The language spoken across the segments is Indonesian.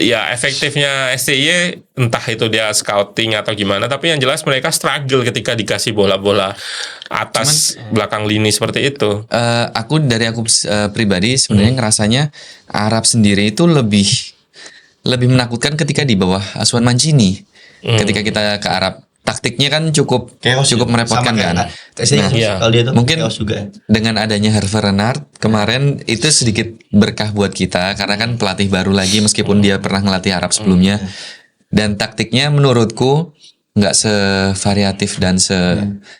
ya efektifnya STY entah itu dia scouting atau gimana, tapi yang jelas mereka struggle ketika dikasih bola-bola atas belakang lini seperti itu. Aku pribadi sebenarnya ngerasanya Arab sendiri itu lebih menakutkan ketika di bawah asuhan Mancini. Ketika kita ke Arab, taktiknya kan cukup merepotkan kan. Kalau dia itu mungkin juga. Dengan adanya Hervé Renard kemarin itu sedikit berkah buat kita karena kan pelatih baru lagi meskipun dia pernah ngelatih Arab sebelumnya. Dan taktiknya menurutku nggak sevariatif dan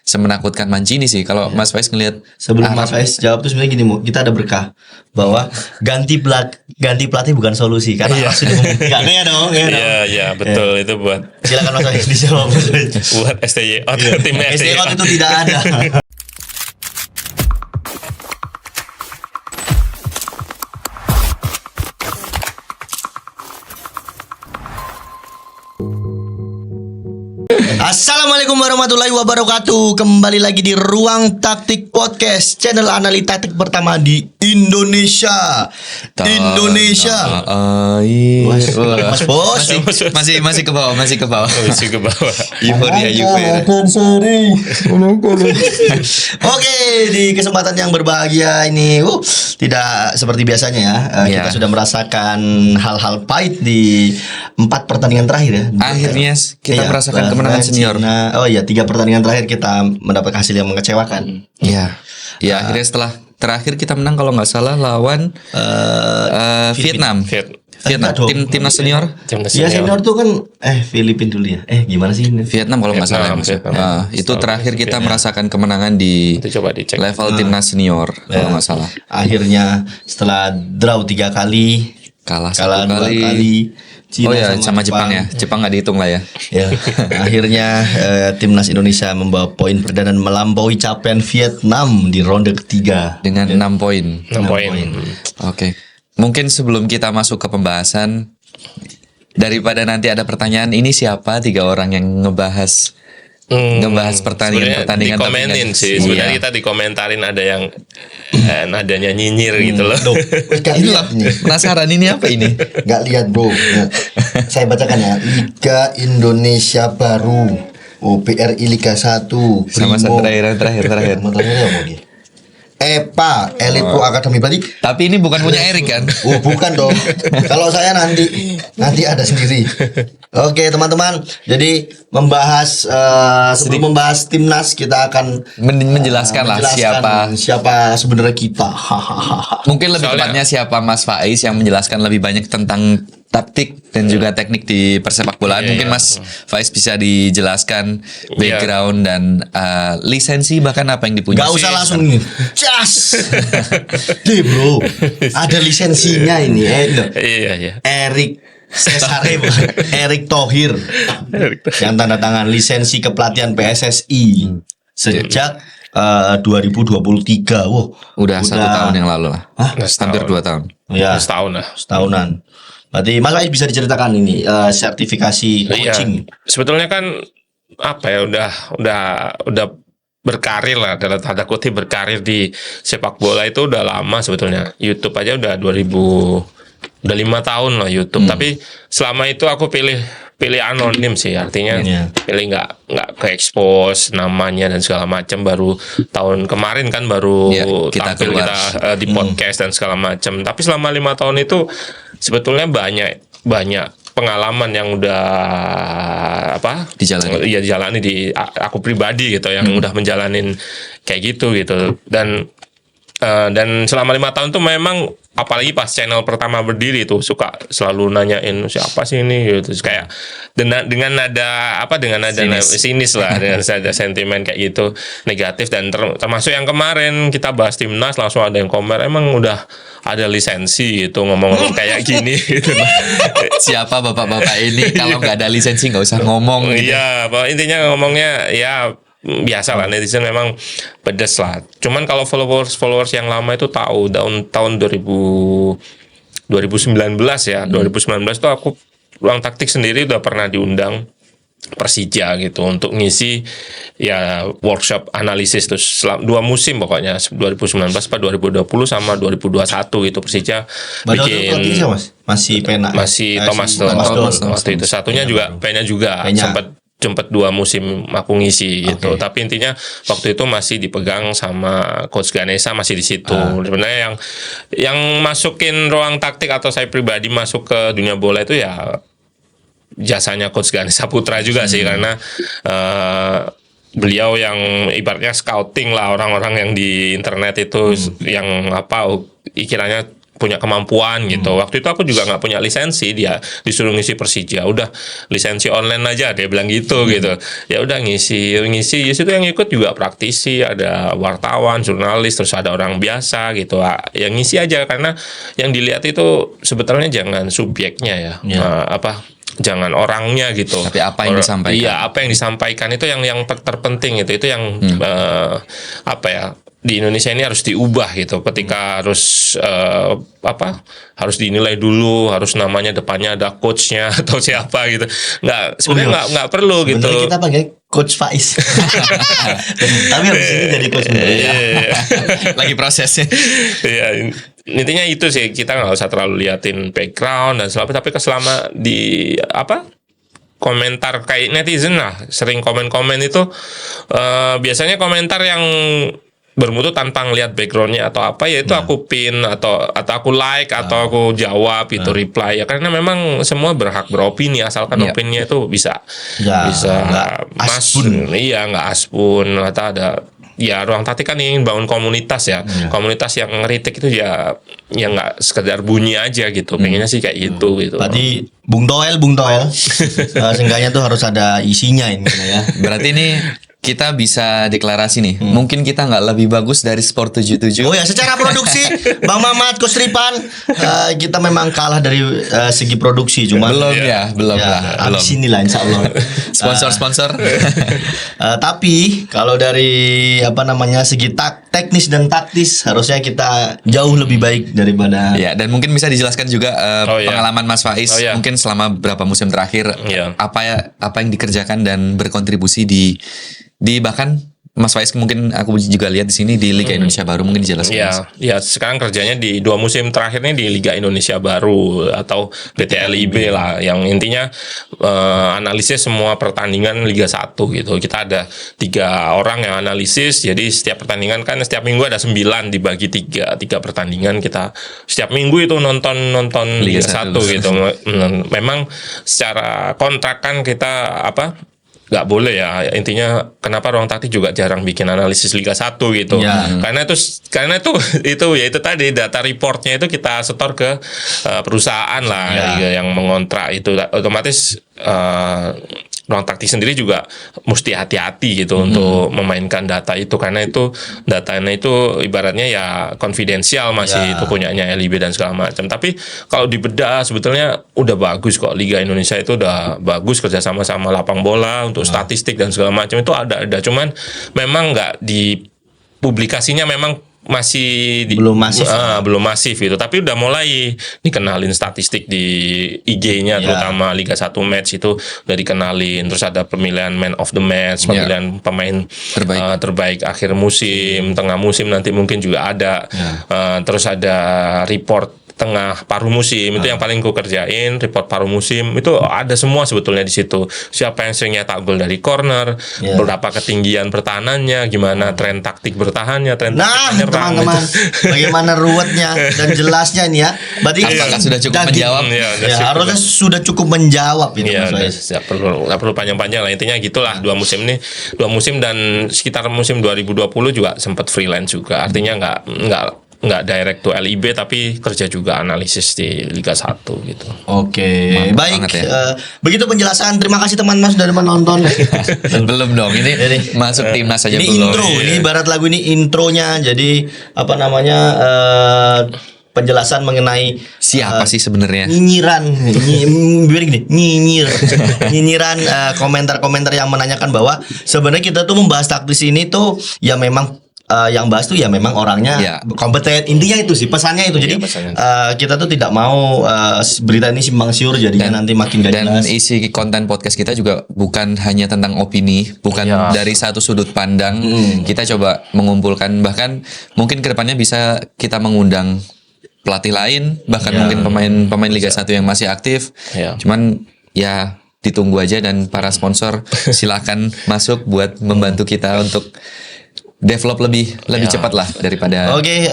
semenakutkan Mancini sih. Kalau Mas Faiz ngelihat sebelum Mas Faiz jawab tuh sebenarnya gini, kita ada berkah bahwa ganti pelatih bukan solusi karena sudah membuktikan ya dong. Iya betul itu buat. Silakan Mas Faiz dijawab. Buat STY tim STY itu tidak ada. Assalamualaikum warahmatullahi wabarakatuh. Kembali lagi di Ruang Taktik Podcast, channel analitik taktik pertama di Indonesia. Mas Bos masih ke bawah. Euforia. Oke, di kesempatan yang berbahagia ini, tidak seperti biasanya ya. Kita sudah merasakan hal-hal pahit di 4 pertandingan terakhir ya. Akhirnya kita merasakan kemenangan senior. Oh iya, 3 pertandingan terakhir kita mendapat hasil yang mengecewakan. Iya. Akhirnya setelah terakhir kita menang kalau nggak salah lawan Vietnam. Timnas senior. Ya senior tuh kan Filipina dulu ya. Gimana sih ini? Vietnam kalau nggak salah. Itu terakhir kita merasakan kemenangan di level timnas senior kalau nggak salah. Akhirnya setelah draw 3 kali, kalah 2 kali. Cina sama Jepang ya. Jepang nggak dihitung lah ya. Akhirnya timnas Indonesia membawa poin perdana dan melampaui capaian Vietnam di ronde ketiga dengan 6 poin. 6 poin. Oke. Mungkin sebelum kita masuk ke pembahasan, daripada nanti ada pertanyaan, ini siapa 3 orang yang ngebahas pertandingan dikomenin sih sebenarnya. Kita dikomentarin ada yang nadanya nyinyir gitu loh. Penasaran ini apa ini? Gak lihat bro. Saya bacakan ya. Liga Indonesia Baru, BRI Liga 1 sama terakhir. EPA Elite Pro Academy, berarti. Tapi ini bukan punya Erik kan? Bukan dong. Kalau saya nanti ada sendiri. Oke teman-teman, jadi sebelum membahas timnas kita akan menjelaskan siapa sebenarnya kita. Mungkin lebih tepatnya siapa Mas Faiz yang menjelaskan lebih banyak tentang taktik dan juga teknik di persepak bolaan. Mungkin Mas Faiz bisa dijelaskan background dan lisensi bahkan apa yang dipunyai. Gak usah langsung nih. Deh bro, ada lisensinya ini. Iya. Erick Thohir yang tanda tangan lisensi kepelatihan PSSI sejak 2023. Udah 1 tahun yang lalu lah. Hampir 2 tahun. Ya, setahunan. Berarti Mas Faiz bisa diceritakan ini sertifikasi coaching. Sebetulnya kan udah berkarir lah, dalam tanda kutip berkarir di sepak bola itu udah lama sebetulnya. YouTube aja udah 5 tahun lah YouTube. Tapi selama itu aku pilih anonim sih, artinya pilih nggak ke expose namanya dan segala macam. Baru tahun kemarin kan baru kita di podcast dan segala macam. Tapi selama 5 tahun itu sebetulnya banyak pengalaman yang udah dijalani di aku pribadi gitu, yang udah menjalanin kayak gitu dan selama 5 tahun tuh memang, apalagi pas channel pertama berdiri tuh suka selalu nanyain siapa sih ini gitu, kayak dengan nada sinis lah, dengan nada sentimen kayak gitu, negatif. Dan termasuk yang kemarin kita bahas timnas, langsung ada yang komen emang udah ada lisensi gitu ngomong kayak gini gitu. Siapa bapak-bapak ini kalau nggak ada lisensi nggak usah ngomong gitu. Iya, intinya ngomongnya ya biasa lah, netizen memang pedes lah. Cuman kalau followers yang lama itu tahu tahun 2019 ya. 2019 tuh aku Ruang Taktik sendiri udah pernah diundang Persija gitu untuk ngisi ya workshop analisis terus 2 musim pokoknya 2019 apa 2020 sama 2021 gitu Persija Pada waktu itu pelatihnya siapa, Mas? Masih Pena. masih Thomas si Doll Thomas waktu itu satunya juga Pena juga Pena. sempat 2 musim aku ngisi gitu. Tapi intinya waktu itu masih dipegang sama Coach Ganesha masih di situ. Sebenarnya yang masukin ruang taktik atau saya pribadi masuk ke dunia bola itu ya jasanya Coach Ganesha Putra juga sih karena beliau yang ibaratnya scouting lah orang-orang yang di internet itu yang kiranya punya kemampuan gitu. Waktu itu aku juga nggak punya lisensi, dia disuruh ngisi Persija, udah lisensi online aja dia bilang gitu gitu. Ya udah ngisi di situ yang ikut juga praktisi, ada wartawan, jurnalis, terus ada orang biasa gitu. Yang ngisi aja karena yang dilihat itu sebetulnya jangan subjeknya ya. Jangan orangnya gitu. Tapi apa yang disampaikan? Iya, apa yang disampaikan itu yang terpenting itu yang di Indonesia ini harus diubah gitu. Ketika harus harus dinilai dulu, harus namanya depannya ada coachnya atau siapa gitu. Sebenarnya nggak perlu gitu. Sebenarnya kita pakai Coach Faiz. Tapi habis ini jadi coach Iya. Lagi prosesnya. Iya, intinya itu sih, kita nggak usah terlalu liatin background dan selama, tapi selama di komentar kayak netizen lah, sering komen-komen itu biasanya komentar yang bermutu tanpa ngeliat backgroundnya atau apa, ya itu aku pin atau aku like atau aku jawab itu reply ya, karena memang semua berhak beropini asalkan opininya itu bisa nggak aspun. Iya, nggak aspun atau ada ya. Ruang taktik kan ingin bangun komunitas ya, komunitas yang ngeritik itu ya nggak sekedar bunyi aja gitu, pengennya sih kayak gitu. Berarti Bung Toel seenggaknya tuh harus ada isinya ini ya. Berarti ini kita bisa deklarasi nih. Mungkin kita nggak lebih bagus dari Sport 77. Oh ya, secara produksi Bang Mamat, Coach Ripan, kita memang kalah dari segi produksi, cuma belum habis inilah insya Allah. Sponsor. Tapi kalau dari segi teknis dan taktis harusnya kita jauh lebih baik daripada. Ya, dan mungkin bisa dijelaskan juga pengalaman Mas Faiz mungkin selama berapa musim terakhir apa yang dikerjakan dan berkontribusi di bahkan Mas Faiz mungkin aku juga lihat di sini di Liga Indonesia Baru, mungkin dijelaskan. Iya, sekarang kerjanya di 2 musim terakhir ini di Liga Indonesia Baru atau GTLIB lah, yang intinya analisis semua pertandingan Liga 1 gitu. Kita ada 3 orang yang analisis, jadi setiap pertandingan kan setiap minggu ada 9 dibagi 3 pertandingan, kita setiap minggu itu nonton Liga 1 gitu. Memang secara kontrak kan kita nggak boleh ya, intinya kenapa ruang taktik juga jarang bikin analisis Liga 1 gitu. Karena itu ya itu tadi data reportnya itu kita setor ke perusahaan lah yang mengontrak itu, otomatis ruang taktik sendiri juga mesti hati-hati gitu untuk memainkan data itu, karena itu datanya itu ibaratnya ya konfidensial masih, itu punyanya LIB dan segala macam. Tapi kalau dibedah sebetulnya udah bagus kok, Liga Indonesia itu udah bagus kerjasama sama lapang bola untuk statistik dan segala macam itu ada, cuman memang nggak di publikasinya memang masih belum masif gitu, tapi udah mulai dikenalin statistik di IG-nya terutama Liga 1 match itu udah dikenalin, terus ada pemilihan man of the match, pemilihan pemain terbaik akhir musim, tengah musim nanti mungkin juga ada, terus ada report tengah paruh musim, itu yang paling ku kerjain, report paruh musim itu ada semua sebetulnya di situ. Siapa yang sering nyetak gol dari corner, berapa ketinggian pertahanannya, gimana tren taktik bertahannya, tren taktik menyerang. Teman-teman, bagaimana ruwetnya dan jelasnya ini ya. Berarti apakah sudah cukup menjawab? Harusnya sudah cukup menjawab ini. Nggak perlu panjang-panjang lah, intinya gitulah. 2 musim dan sekitar musim 2020 juga sempat freelance juga, artinya nggak direct to LIB tapi kerja juga analisis di Liga 1 gitu. Oke, baik. Begitu penjelasan. Terima kasih teman-teman sudah menonton. Belum dong, ini masuk timnas aja ini belum. Intro, ini ibarat lagu ini intronya. Jadi penjelasan mengenai siapa sih sebenarnya nyinyiran komentar-komentar yang menanyakan bahwa sebenarnya kita tuh membahas taktis ini tuh ya memang yang bahas tuh ya memang orangnya Ya. kompeten. Intinya itu sih pesannya itu. Jadi pesannya. kita tuh tidak mau berita ini simpang siur jadinya nanti makin gak Dan jelas. isi konten podcast kita juga bukan hanya tentang opini, bukan Ya. dari satu sudut pandang. Kita coba mengumpulkan, bahkan mungkin kedepannya bisa kita mengundang pelatih lain, bahkan mungkin pemain Liga 1 yang masih aktif. Ya. Cuman ya ditunggu aja, dan para sponsor silakan masuk buat membantu kita untuk develop lebih cepat lah daripada. Oke,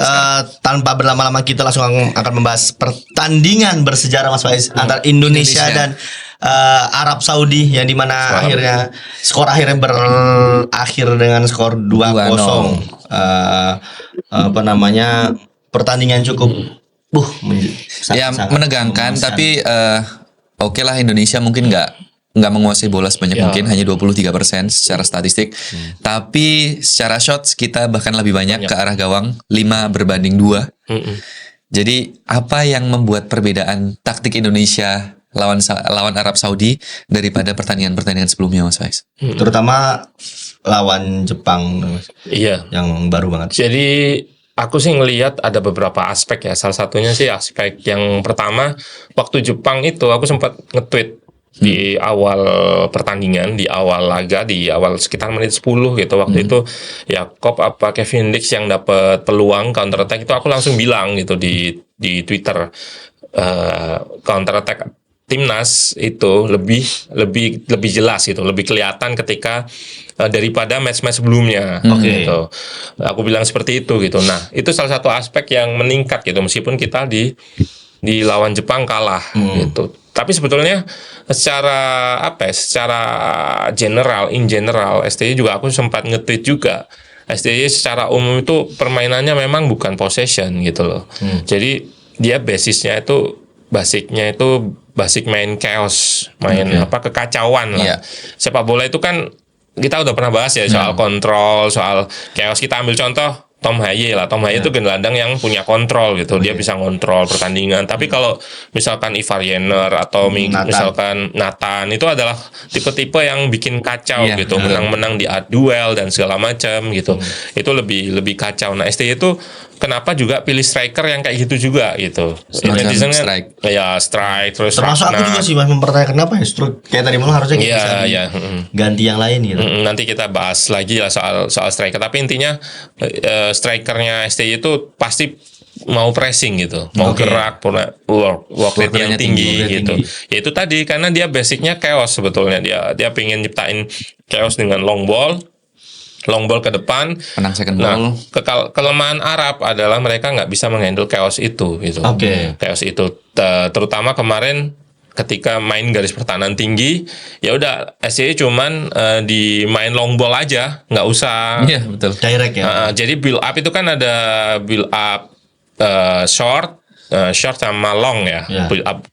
tanpa berlama-lama kita langsung akan membahas pertandingan bersejarah Mas Faiz antara Indonesia dan Arab Saudi, yang dimana akhirnya skor akhirnya berakhir dengan skor 2-0. Apa namanya, pertandingan cukup Ya sangat menegangkan, memuaskan. tapi oke lah, Indonesia mungkin nggak menguasai bola sebanyak mungkin, hanya 23% secara statistik. Tapi secara shots kita bahkan lebih banyak ke arah gawang, 5 berbanding 2. Jadi apa yang membuat perbedaan taktik Indonesia lawan Arab Saudi daripada pertandingan-pertandingan sebelumnya, Mas Faiz? terutama lawan Jepang Iya. yang baru banget. Jadi aku sih ngelihat ada beberapa aspek ya. Salah satunya sih aspek yang pertama, waktu Jepang itu aku sempat nge-tweet di awal pertandingan, di awal laga, di awal sekitar menit 10 gitu. Waktu itu Yakob apa Kevin Dix yang dapat peluang counter attack, itu aku langsung bilang gitu di Twitter, counter attack timnas itu lebih jelas gitu, lebih kelihatan ketika daripada match-match sebelumnya. Gitu. Aku bilang seperti itu gitu. Nah, itu salah satu aspek yang meningkat gitu, meskipun kita di lawan Jepang kalah gitu. Tapi sebetulnya secara in general STY juga aku sempat nge-tweet juga. STY secara umum itu permainannya memang bukan possession gitu loh. Jadi dia basicnya itu basic main chaos, main kekacauan lah. Iya. Sepak bola itu kan kita udah pernah bahas ya soal kontrol, soal chaos. Kita ambil contoh Tom Haye lah. Tom Haye itu gelandang yang punya kontrol gitu. Dia bisa ngontrol pertandingan. Tapi kalau misalkan Ivar Jenner atau misalkan Nathan, itu adalah tipe-tipe yang bikin kacau gitu. Menang-menang di duel dan segala macam gitu. Itu lebih kacau. Nah, STY itu kenapa juga pilih striker yang kayak gitu juga gitu. Netizen strike. Ya strike terus Termasuk aku juga sih Mas mempertanyakan kenapa ya stroke kayak tadi malah harusnya kita bisa ganti yang lain gitu. Nanti kita bahas lagi lah soal striker. Tapi intinya strikernya STY itu pasti mau pressing gitu, mau gerak, work rate yang tinggi gitu. Ya itu tadi, karena dia basicnya chaos sebetulnya. Dia pengen nyiptain chaos dengan long ball ke depan, Menang second ball. Kelemahan Arab adalah mereka nggak bisa menghandle chaos itu gitu. Chaos itu terutama kemarin ketika main garis pertahanan tinggi, ya udah SCY cuman di main long ball aja, nggak usah. Iya, betul. Direct ya. Jadi build up itu kan ada build up short sama long ya. Build up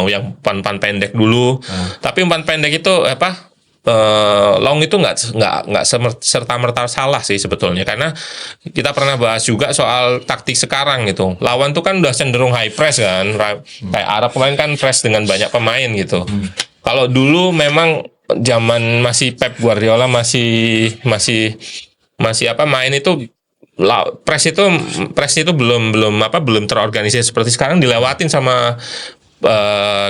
yang umpan pendek dulu. Tapi umpan pendek itu long itu nggak serta merta salah sih sebetulnya, karena kita pernah bahas juga soal taktik sekarang gitu. Lawan tuh kan udah cenderung high press kan, kayak Arab kemarin kan press dengan banyak pemain gitu. Kalau dulu memang zaman masih Pep Guardiola masih main itu press itu belum terorganisir seperti sekarang, dilewatin sama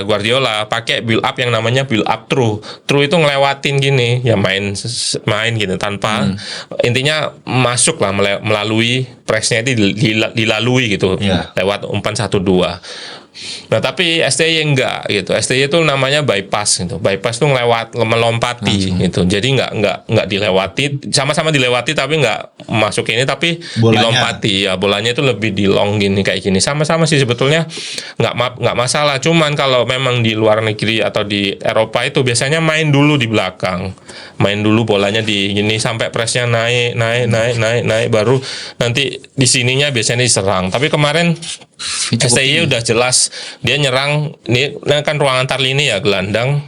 Guardiola pakai build up yang namanya build up true itu ngelewatin gini ya, main gitu tanpa intinya masuk lah melalui pressnya itu dilalui gitu lewat umpan 1-2. Nah tapi STY enggak gitu. STY itu namanya bypass gitu. Bypass tuh melompati gitu. Jadi enggak dilewati, sama-sama dilewati tapi enggak masuk ini, tapi dilompati ya. Bolanya itu lebih di long gini kayak gini. Sama-sama sih sebetulnya enggak masalah. Cuman kalau memang di luar negeri atau di Eropa itu biasanya main dulu di belakang. Main dulu bolanya di gini sampai pressnya naik baru nanti di sininya biasanya diserang. Tapi kemarin STY udah jelas dia nyerang, ini kan ruang antar lini ya, gelandang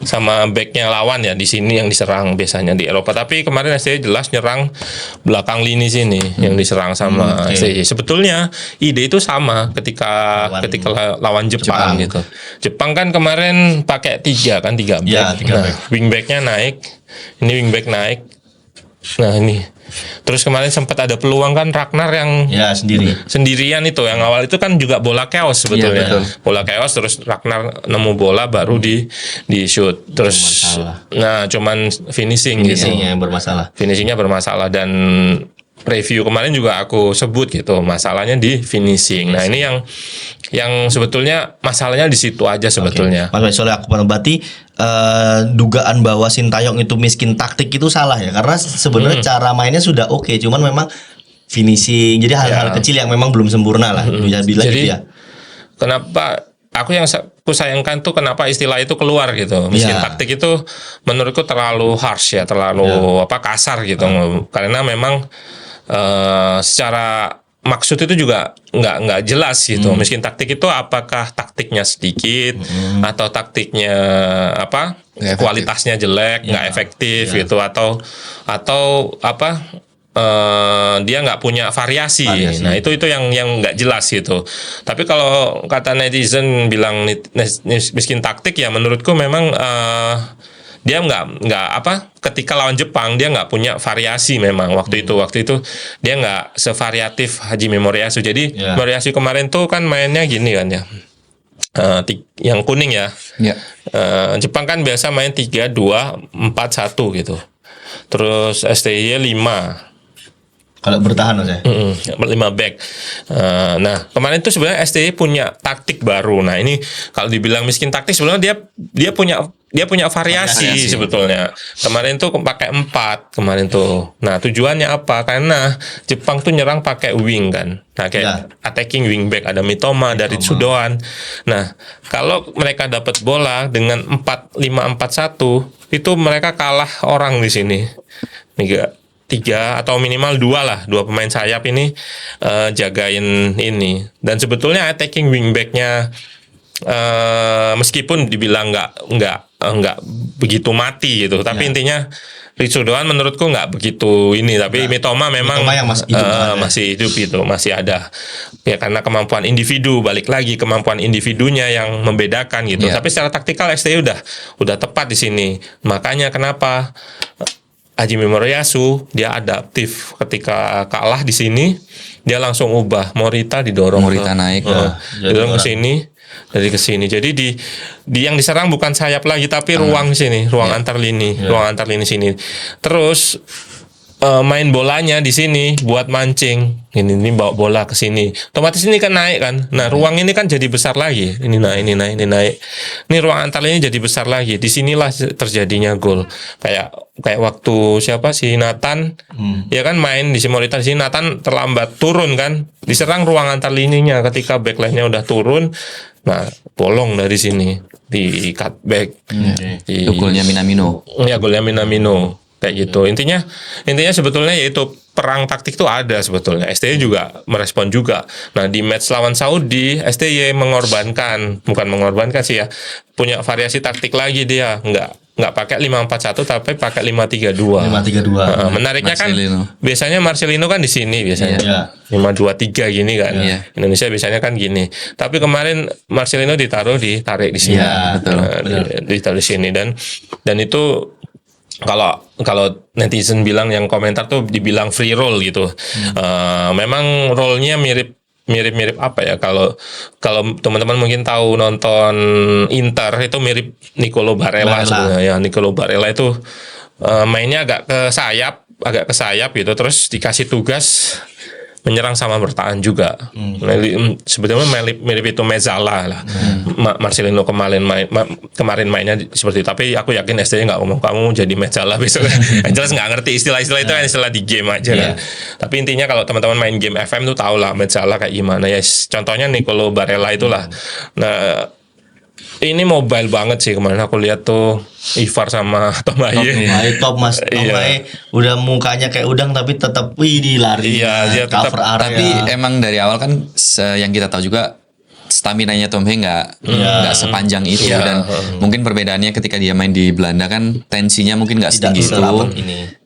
sama backnya lawan ya, di sini yang diserang biasanya di Eropa. Tapi kemarin STY jelas nyerang belakang lini sini yang diserang sama STY. Sebetulnya ide itu sama ketika lawan Jepang gitu. Jepang kan kemarin pakai 3 back. Nah, wingbacknya naik, ini wingback naik. Nah ini Terus kemarin sempat ada peluang kan Ragnar yang Ya sendiri. sendirian itu, yang awal itu kan juga bola chaos sebetulnya. Iya, betul. Bola chaos terus Ragnar nemu bola baru di shoot. Terus cuman finishing gitu. Finishingnya yang bermasalah. Finishingnya bermasalah, dan review kemarin juga aku sebut gitu, masalahnya di finishing. Nah, ini yang sebetulnya masalahnya di situ aja sebetulnya. Mas, soalnya aku berarti dugaan bahwa Sintayong itu miskin taktik itu salah ya, karena sebenarnya cara mainnya sudah oke, cuman memang finishing, jadi hal-hal kecil yang memang belum sempurna lah, bisa bilang Jadi, gitu ya. Kenapa aku sayangkan tuh kenapa istilah itu keluar gitu. Miskin Iya. taktik itu menurutku terlalu harsh ya, terlalu kasar gitu. Karena memang secara maksud itu juga nggak jelas gitu. Miskin taktik itu apakah taktiknya sedikit atau taktiknya apa? Nggak efektif. Kualitasnya jelek, nggak efektif gitu, atau apa? Dia nggak punya variasi. Nah, itu yang nggak jelas gitu. Tapi kalau kata netizen bilang miskin taktik, ya menurutku memang dia nggak apa, ketika lawan Jepang dia nggak punya variasi memang waktu itu dia nggak sevariatif Hajime Moriyasu. Jadi Moriyasu kemarin tuh kan mainnya gini kan ya, yang kuning ya. Jepang kan biasa main 3-2-4-1 gitu. Terus STY 5. Kalau bertahan Mas ya. 5 back. Nah, kemarin tuh sebenarnya STY punya taktik baru. Nah, ini kalau dibilang miskin taktik, sebenarnya dia punya variasi sebetulnya. Kemarin tuh pakai 4 kemarin tuh. Nah, tujuannya apa? Karena Jepang tuh nyerang pakai wing kan. Nah, kayak attacking wing back, ada Mitoma dari Tsudoan. Nah, kalau mereka dapat bola dengan 4-5-4-1, itu mereka kalah orang di sini. 3 atau minimal 2 pemain sayap ini jagain ini. Dan sebetulnya attacking wingbacknya meskipun dibilang nggak begitu mati gitu, tapi intinya Ritsudoan menurutku nggak begitu ini, tapi Mitoma memang Mitoma yang masih hidup gitu, masih ada ya, karena kemampuan individu, balik lagi kemampuan individunya yang membedakan gitu. Tapi secara taktikal STY udah tepat di sini. Makanya kenapa Hajime Moriyasu dia adaptif, ketika kalah di sini dia langsung ubah, Morita didorong naik didorong ke sini, dari ke sini. Jadi di yang diserang bukan sayap lagi, tapi ruang sini, ruang antar lini, ruang antar lini sini. Terus main bolanya di sini buat mancing. Ini bawa bola ke sini. Otomatis ini kan naik kan. Nah, ruang ini kan jadi besar lagi. Ini naik. Ini ruang antar lini jadi besar lagi. Disinilah terjadinya gol. Kayak waktu siapa sih, Nathan, ya kan main di Simorita di sini, Nathan terlambat turun kan. Diserang ruang antar lininya ketika backline-nya udah turun. Nah, bolong dari sini di cutback. Itu golnya Minamino. Ya, golnya Minamino. Kayak gitu. Intinya sebetulnya yaitu perang taktik itu ada sebetulnya. STY juga merespon juga. Nah, di match lawan Saudi, STY bukan mengorbankan sih ya. Punya variasi taktik lagi dia. Nggak pakai 5-4-1 tapi pakai 5-3-2. 5-3-2. Menariknya Marcelino. kan biasanya Marcelino kan di sini biasanya. 5-2-3 gini kan. Indonesia biasanya kan gini. Tapi kemarin Marcelino ditarik di sini. Ditaruh di sini, dan itu kalau netizen bilang, yang komentar tuh dibilang free roll gitu. Memang role-nya mirip apa ya, kalau teman-teman mungkin tahu nonton Inter, itu mirip Nicolo Barella sebenarnya ya. Nicolo Barella itu mainnya agak ke sayap gitu, terus dikasih tugas menyerang sama bertahan juga. Sebetulnya mirip itu Mezzala lah. Marcelino kemarin mainnya seperti itu. Tapi aku yakin STY nggak ngomong kamu jadi Mezzala besok. Yang jelas nggak ngerti istilah-istilah itu kan istilah di game aja kan. Tapi intinya kalau teman-teman main game FM tuh tahu lah Mezzala kayak gimana ya. Contohnya Nicolo Barella itulah. Nah, ini mobile banget sih kemarin aku lihat tuh Ivar sama Tomaye. Top Mas. Tomaye udah mukanya kayak udang tapi tetap lari. Iya, dia tetap. Cover area. Tapi emang dari awal kan yang kita tahu juga stamina-nya Tomaye nggak sepanjang itu, dan mungkin perbedaannya ketika dia main di Belanda kan tensinya mungkin nggak setinggi itu.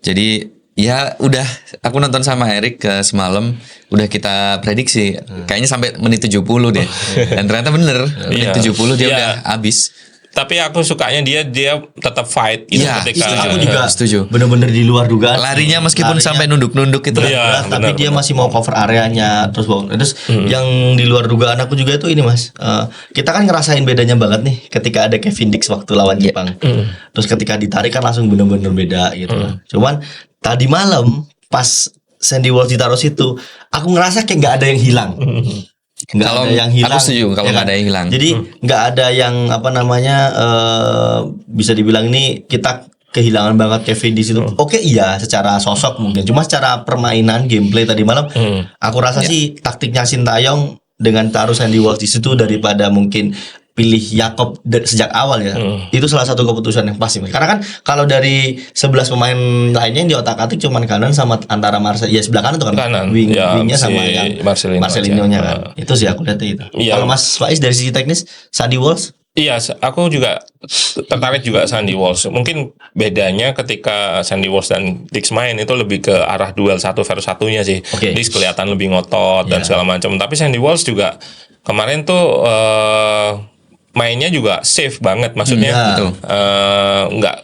Jadi ya udah, aku nonton sama Erik semalam, udah kita prediksi kayaknya sampai menit 70 deh. Dan ternyata bener, menit 70 dia udah habis. Tapi aku sukanya dia tetap fight gitu Iya, ketika Aku juga setuju. bener-bener di luar dugaan. Larinya meskipun sampai nunduk-nunduk itu. Iya, Tapi dia masih mau cover areanya terus yang di luar dugaan aku juga itu ini Mas. Kita kan ngerasain bedanya banget nih ketika ada Kevin Dix waktu lawan Jepang. Terus ketika ditarik kan langsung bener-bener beda gitu. Cuman tadi malam pas Sandy Walsh ditaruh situ, aku ngerasa kayak nggak ada yang hilang. Nggak Kalau ada yang hilang. aku setuju kalau ya nggak kan? ada yang hilang. Jadi nggak ada yang apa namanya bisa dibilang ini kita kehilangan banget Kevin di situ. Oke iya secara sosok mungkin, cuma secara permainan gameplay tadi malam, aku rasa sih taktiknya Sintayong dengan taruh Sandy Walsh di situ daripada mungkin pilih Yakob sejak awal ya. Itu salah satu keputusan yang pasti. Karena kan kalau dari 11 pemain lainnya yang di otak-atik cuman kanan sama antara Marcel ya sebelah kanan tuh kan Kanan. wingnya Ya, sama si yang aja. Marcelinho-nya kan. Itu sih aku lihatnya itu. Iya. Kalau Mas Faiz dari sisi teknis Sandy Walsh Iya, aku juga tertarik juga Sandy Walsh. Mungkin bedanya ketika Sandy Walsh dan Dix main itu lebih ke arah duel 1 versus 1-nya sih. Oke. Dix kelihatan lebih ngotot dan Iya. segala macam. Tapi Sandy Walsh juga kemarin tuh mainnya juga safe banget, maksudnya Iya. Betul.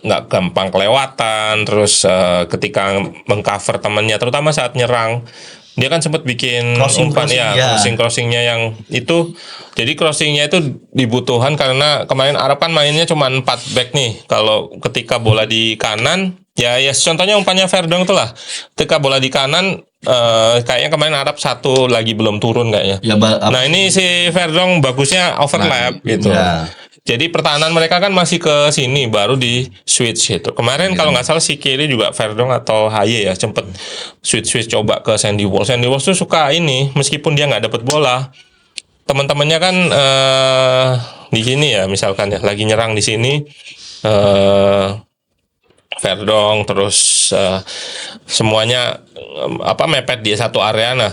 nggak gampang kelewatan. Terus ketika mengcover temannya, terutama saat nyerang, dia kan sempat bikin umpan ya, crossingnya yang itu. Jadi crossingnya itu dibutuhkan karena kemarin Arab kan mainnya cuma 4 back nih. Kalau ketika bola di kanan, ya contohnya umpannya Verdong tuh lah. Ketika bola di kanan, kayaknya kemarin Arab satu lagi belum turun kayaknya. ya Nah ini si Verdong bagusnya overlap gitu. Ya. Jadi pertahanan mereka kan masih ke sini, baru di switch gitu. Kemarin kalau nggak salah si kiri juga Verdong atau Haye ya sempet switch coba ke Sandy Walsh. Sandy Walsh tuh suka ini, meskipun dia nggak dapet bola, teman-temannya kan di sini ya, misalkan ya lagi nyerang di sini. Verdong terus semuanya mepet di satu area. Nah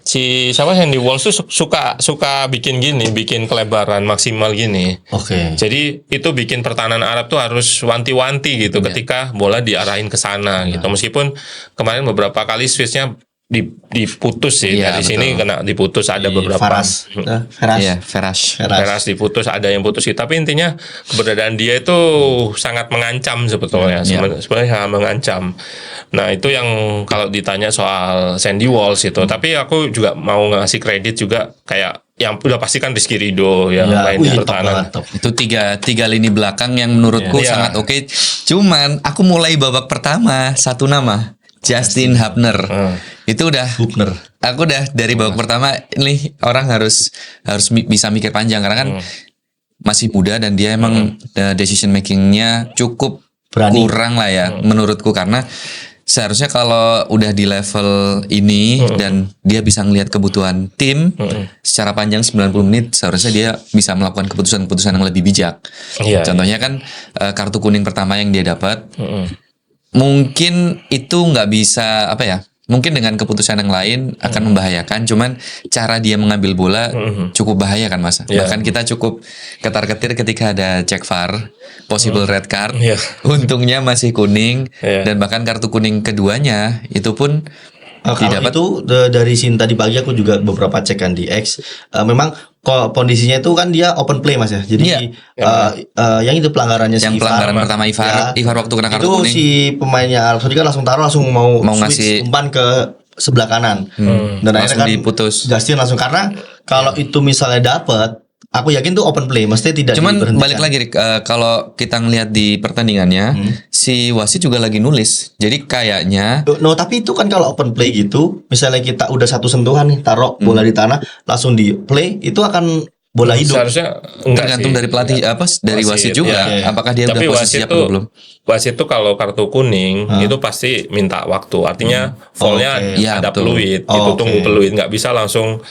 si Sandy Walsh tuh suka bikin gini, bikin kelebaran maksimal gini. Oke. Jadi itu bikin pertahanan Arab tuh harus wanti-wanti gitu ketika bola diarahin ke sana gitu. Meskipun kemarin beberapa kali switchnya diputus sih, Iya, dari betul. sini kena diputus ada beberapa. Faras. Iya, Ferash. Peras diputus, ada yang putus sih. Tapi intinya keberadaan dia itu sangat mengancam sebetulnya. Iya. Sebenarnya sangat mengancam. Nah itu yang kalau ditanya soal Sandy Walsh itu. Tapi aku juga mau ngasih kredit juga kayak yang udah pasti kan Rizky Ridho yang main di pertahanan. Itu tiga lini belakang yang menurutku Iya. sangat oke. Cuman aku mulai babak pertama satu nama Justin Hubner. Itu udah Hubner. Aku udah dari babak pertama ini orang harus bisa mikir panjang karena kan masih muda dan dia emang decision makingnya cukup Berani. kurang lah ya menurutku, karena seharusnya kalau udah di level ini dan dia bisa ngelihat kebutuhan tim secara panjang 90 menit, seharusnya dia bisa melakukan keputusan-keputusan yang lebih bijak. Iya, Contohnya kan kartu kuning pertama yang dia dapat, mungkin itu nggak bisa mungkin dengan keputusan yang lain akan membahayakan, cuman cara dia mengambil bola cukup bahaya kan Mas. Iya. Bahkan kita cukup ketar-ketir ketika ada cek VAR, possible red card. Iya. Untungnya masih kuning, Iya. dan bahkan kartu kuning keduanya itu pun Kalau didapat. itu dari scene tadi pagi aku juga beberapa cek kan di X. Memang kondisinya itu kan dia open play Mas ya. Jadi yang itu pelanggarannya Yang si pelanggaran Ivar. pertama Ivar waktu kena kartu Itu kuning. si pemainnya Arab Saudi kan langsung mau ngasih switch umpan ke sebelah kanan. Dan langsung akhirnya kan diputus. Justin langsung, karena kalau itu misalnya dapat, aku yakin tuh open play, mesti tidak Cuman diberhentikan. balik lagi Rik, kalau kita ngelihat di pertandingannya, si wasit juga lagi nulis. Jadi kayaknya No, tapi itu kan kalau open play gitu, misalnya kita udah satu sentuhan nih, taruh bola di tanah, langsung di play, itu akan bola hidup. Seharusnya enggak tergantung sih. dari pelatih dari wasit juga. iya. Apakah dia Tapi udah posisi siap atau belum? wasit tuh kalau kartu kuning itu pasti minta waktu. Artinya foulnya Oke. Iya, ada betul. peluit, Oh, itu oke. tunggu peluit, nggak bisa langsung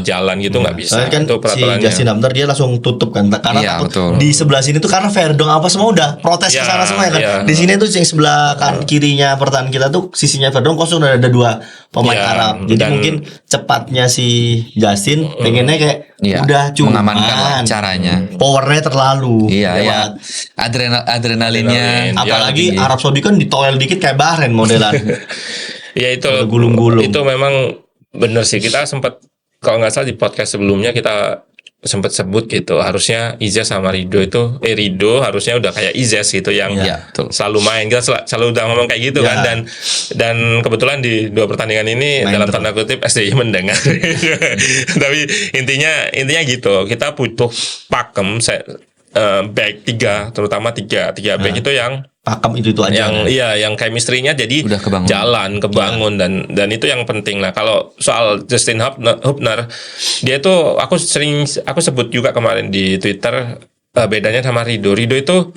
jalan. gitu nggak bisa. Soalnya kan Itu si peraturannya. Justin Hubner dia langsung tutup kan, karena Iya, takut betul. di sebelah sini tuh karena Verdong apa semua udah protes ke Iya, sana semua ya kan. iya. Di sini tuh yang sebelah kan kirinya pertahanan kita tuh sisinya Verdong kosong, dan ada dua pemain Iya, Arab. Jadi dan- mungkin cepatnya si Justin pengennya kayak Iya, udah cuman mengamankan lah caranya. powernya terlalu Iya, ya. lewat. Adrenalinnya. Adrenalin. Apalagi tinggi. Arab Saudi kan ditoel dikit kayak Bahrain modelan. Ya itu Gulung-gulung. Itu memang bener sih, kita sempat kalau nggak salah di podcast sebelumnya kita sempat sebut gitu, harusnya Izas sama Rido itu Rido harusnya udah kayak Izas gitu yang Iya, betul. selalu main, kita selalu udah ngomong kayak gitu Ya. kan, dan kebetulan di 2 pertandingan ini Main dalam terus. tanda kutip SDI mendengar. Tapi intinya gitu, kita butuh pakem back 3, terutama 3 back itu yang Pakem itu aja. yang chemistry-nya jadi Udah kebangun. kebangun dan itu yang penting. Nah, kalau soal Justin Hubner, dia itu aku sebut juga kemarin di Twitter, bedanya sama Rido. Rido itu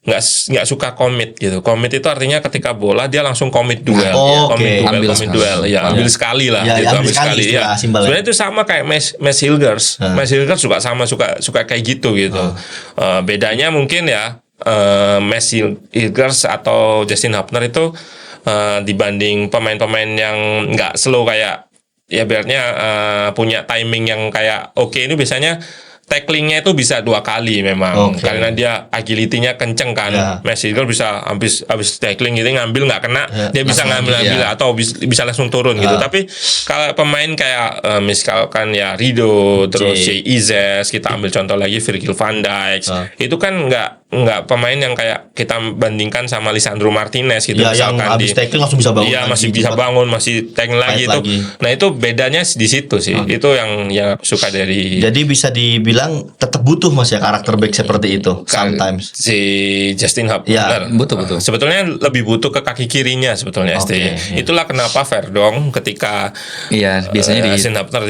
nggak suka komit gitu. Komit itu artinya ketika bola dia langsung komit duel, Oh, oke. Ambil komit sekali. duel, ya ambil sekali lah, Ya, gitu, ambil sekali istilah simbolnya. Sebenarnya itu sama kayak Max Hilgers. Max Hilgers juga suka kayak gitu. Bedanya mungkin ya, Max Hilgers atau Justin Hubner itu dibanding pemain-pemain yang nggak slow kayak ya biarnya punya timing yang kayak oke, ini biasanya tacklingnya itu bisa 2 kali memang. Oke. Karena dia agility-nya kenceng kan. Ya. Messi Girl bisa habis tackling gitu ngambil nggak kena, Ya, dia bisa langsung ngambil ya. atau bisa langsung turun gitu. Tapi kalau pemain kayak misalkan ya Rido, terus si Izes, kita ambil contoh lagi Virgil van Dijk, itu kan nggak pemain yang kayak kita bandingkan sama Lisandro Martinez gitu, Ya, yang misalkan habis tackling langsung bisa bangun. iya, lagi, masih bisa cepat. bangun, masih tackling lagi Fight itu. lagi. Nah, itu bedanya di situ sih. Itu yang aku suka dari Jadi bisa dibilang tetap butuh Mas ya karakter back seperti itu sometimes. si Justin Hubner. Ya, betul. Sebetulnya lebih butuh ke kaki kirinya sebetulnya Oke, ST. iya. Itulah kenapa Verdong ketika Iya, biasanya di Justin Hubner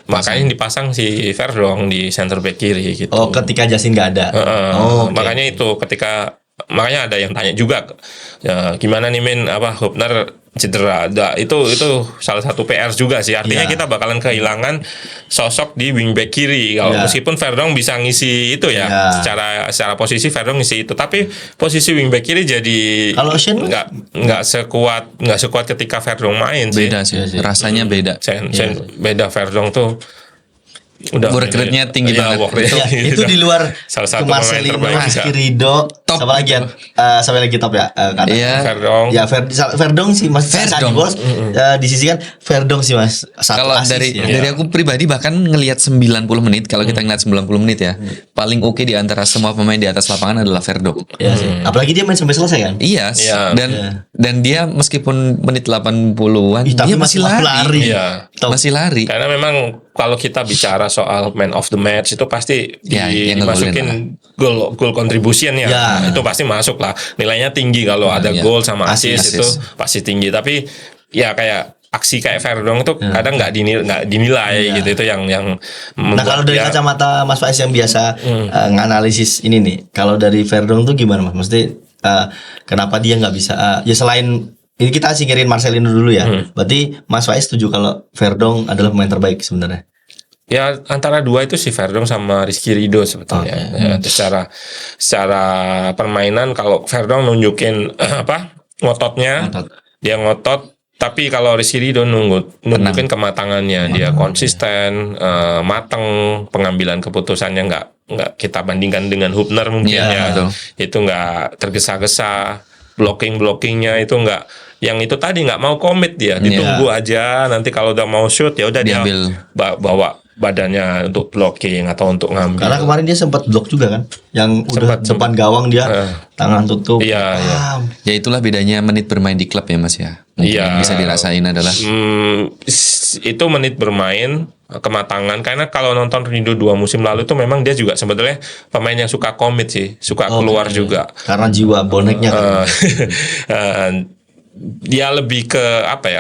makanya dipasang si Verdong di center back kiri gitu. Oh, ketika Justin nggak ada. Oh, oke. Makanya itu makanya ada yang tanya juga, ya, gimana nih Hubner cedera. Itu salah satu PR juga sih. Artinya Ya. kita bakalan kehilangan sosok di wingback kiri. Kalau Ya. meskipun Verdong bisa ngisi itu ya, Ya. secara posisi Verdong ngisi itu, tapi posisi wingback kiri jadi Kalau Shane? nggak sekuat ketika Verdong main sih. beda sih. Iya sih. Rasanya beda. Beda Verdong tuh. Udah Work rate-nya tinggi banget. work rate-nya Ya, tinggi. itu di luar Salah satu ke pemain Marcelino, terbaik Rizky juga. Rido, Top sama lagi sampai lagi top ya. Karena Iya. Verdong. Ya Verdong sih Mas. Verdong. Bos, di sisi kan Verdong sih Mas. Satu Kalau asis dari ya. dari aku pribadi bahkan ngelihat 90 menit, kalau kita ngelihat 90 menit ya, paling oke di antara semua pemain di atas lapangan adalah Verdong. Iya sih. Apalagi dia main sampai selesai kan. Iya, Iya. dan dia meskipun menit 80-an Tapi dia masih lari. Iya. Tahu. Masih lari. Karena memang kalau kita bicara soal man of the match itu pasti Ya, yang dimasukin gol contribution ya. Ya. Itu pasti masuk lah. Nilainya tinggi kalau ada ya. gol sama assist Assist. itu pasti tinggi. Tapi ya kayak aksi kayak Verdong itu kadang nggak dinilai gitu. Itu yang Nah membuat kalau dari dia- kacamata Mas Faiz yang biasa nganalisis ini nih, kalau dari Verdong tuh gimana Mas? Mesti kenapa dia nggak bisa? Ya selain ini kita singkirin Marcelino dulu ya. Berarti Mas Faiz setuju kalau Verdong adalah pemain terbaik sebenarnya. Ya antara dua itu si Verdong sama Rizky Rido sebetulnya. Ya, secara permainan kalau Verdong nunjukin ngototnya, Ngotot. dia ngotot. Tapi kalau Rizky Rido nunjukin kematangannya, dia konsisten, mateng, pengambilan keputusannya nggak kita bandingkan dengan Hubner mungkin Iya, ya. betul. Itu nggak tergesa-gesa, blockingnya itu nggak. Yang itu tadi nggak mau komit dia, ditunggu aja. Nanti kalau udah mau shoot ya udah dia Diambil. bawa badannya untuk blocking atau untuk ngambil. Karena kemarin dia sempat blok juga kan, yang udah Sempat. depan gawang dia tangan tutup. Iya, iya. Ya itulah bedanya menit bermain di klub ya Mas ya. Mungkin Iya. yang bisa dirasain adalah Itu menit bermain, kematangan. Karena kalau nonton Rindu 2 musim lalu itu memang dia juga sebetulnya pemain yang suka komit sih, suka keluar juga. Karena jiwa boneknya kan. Dia lebih ke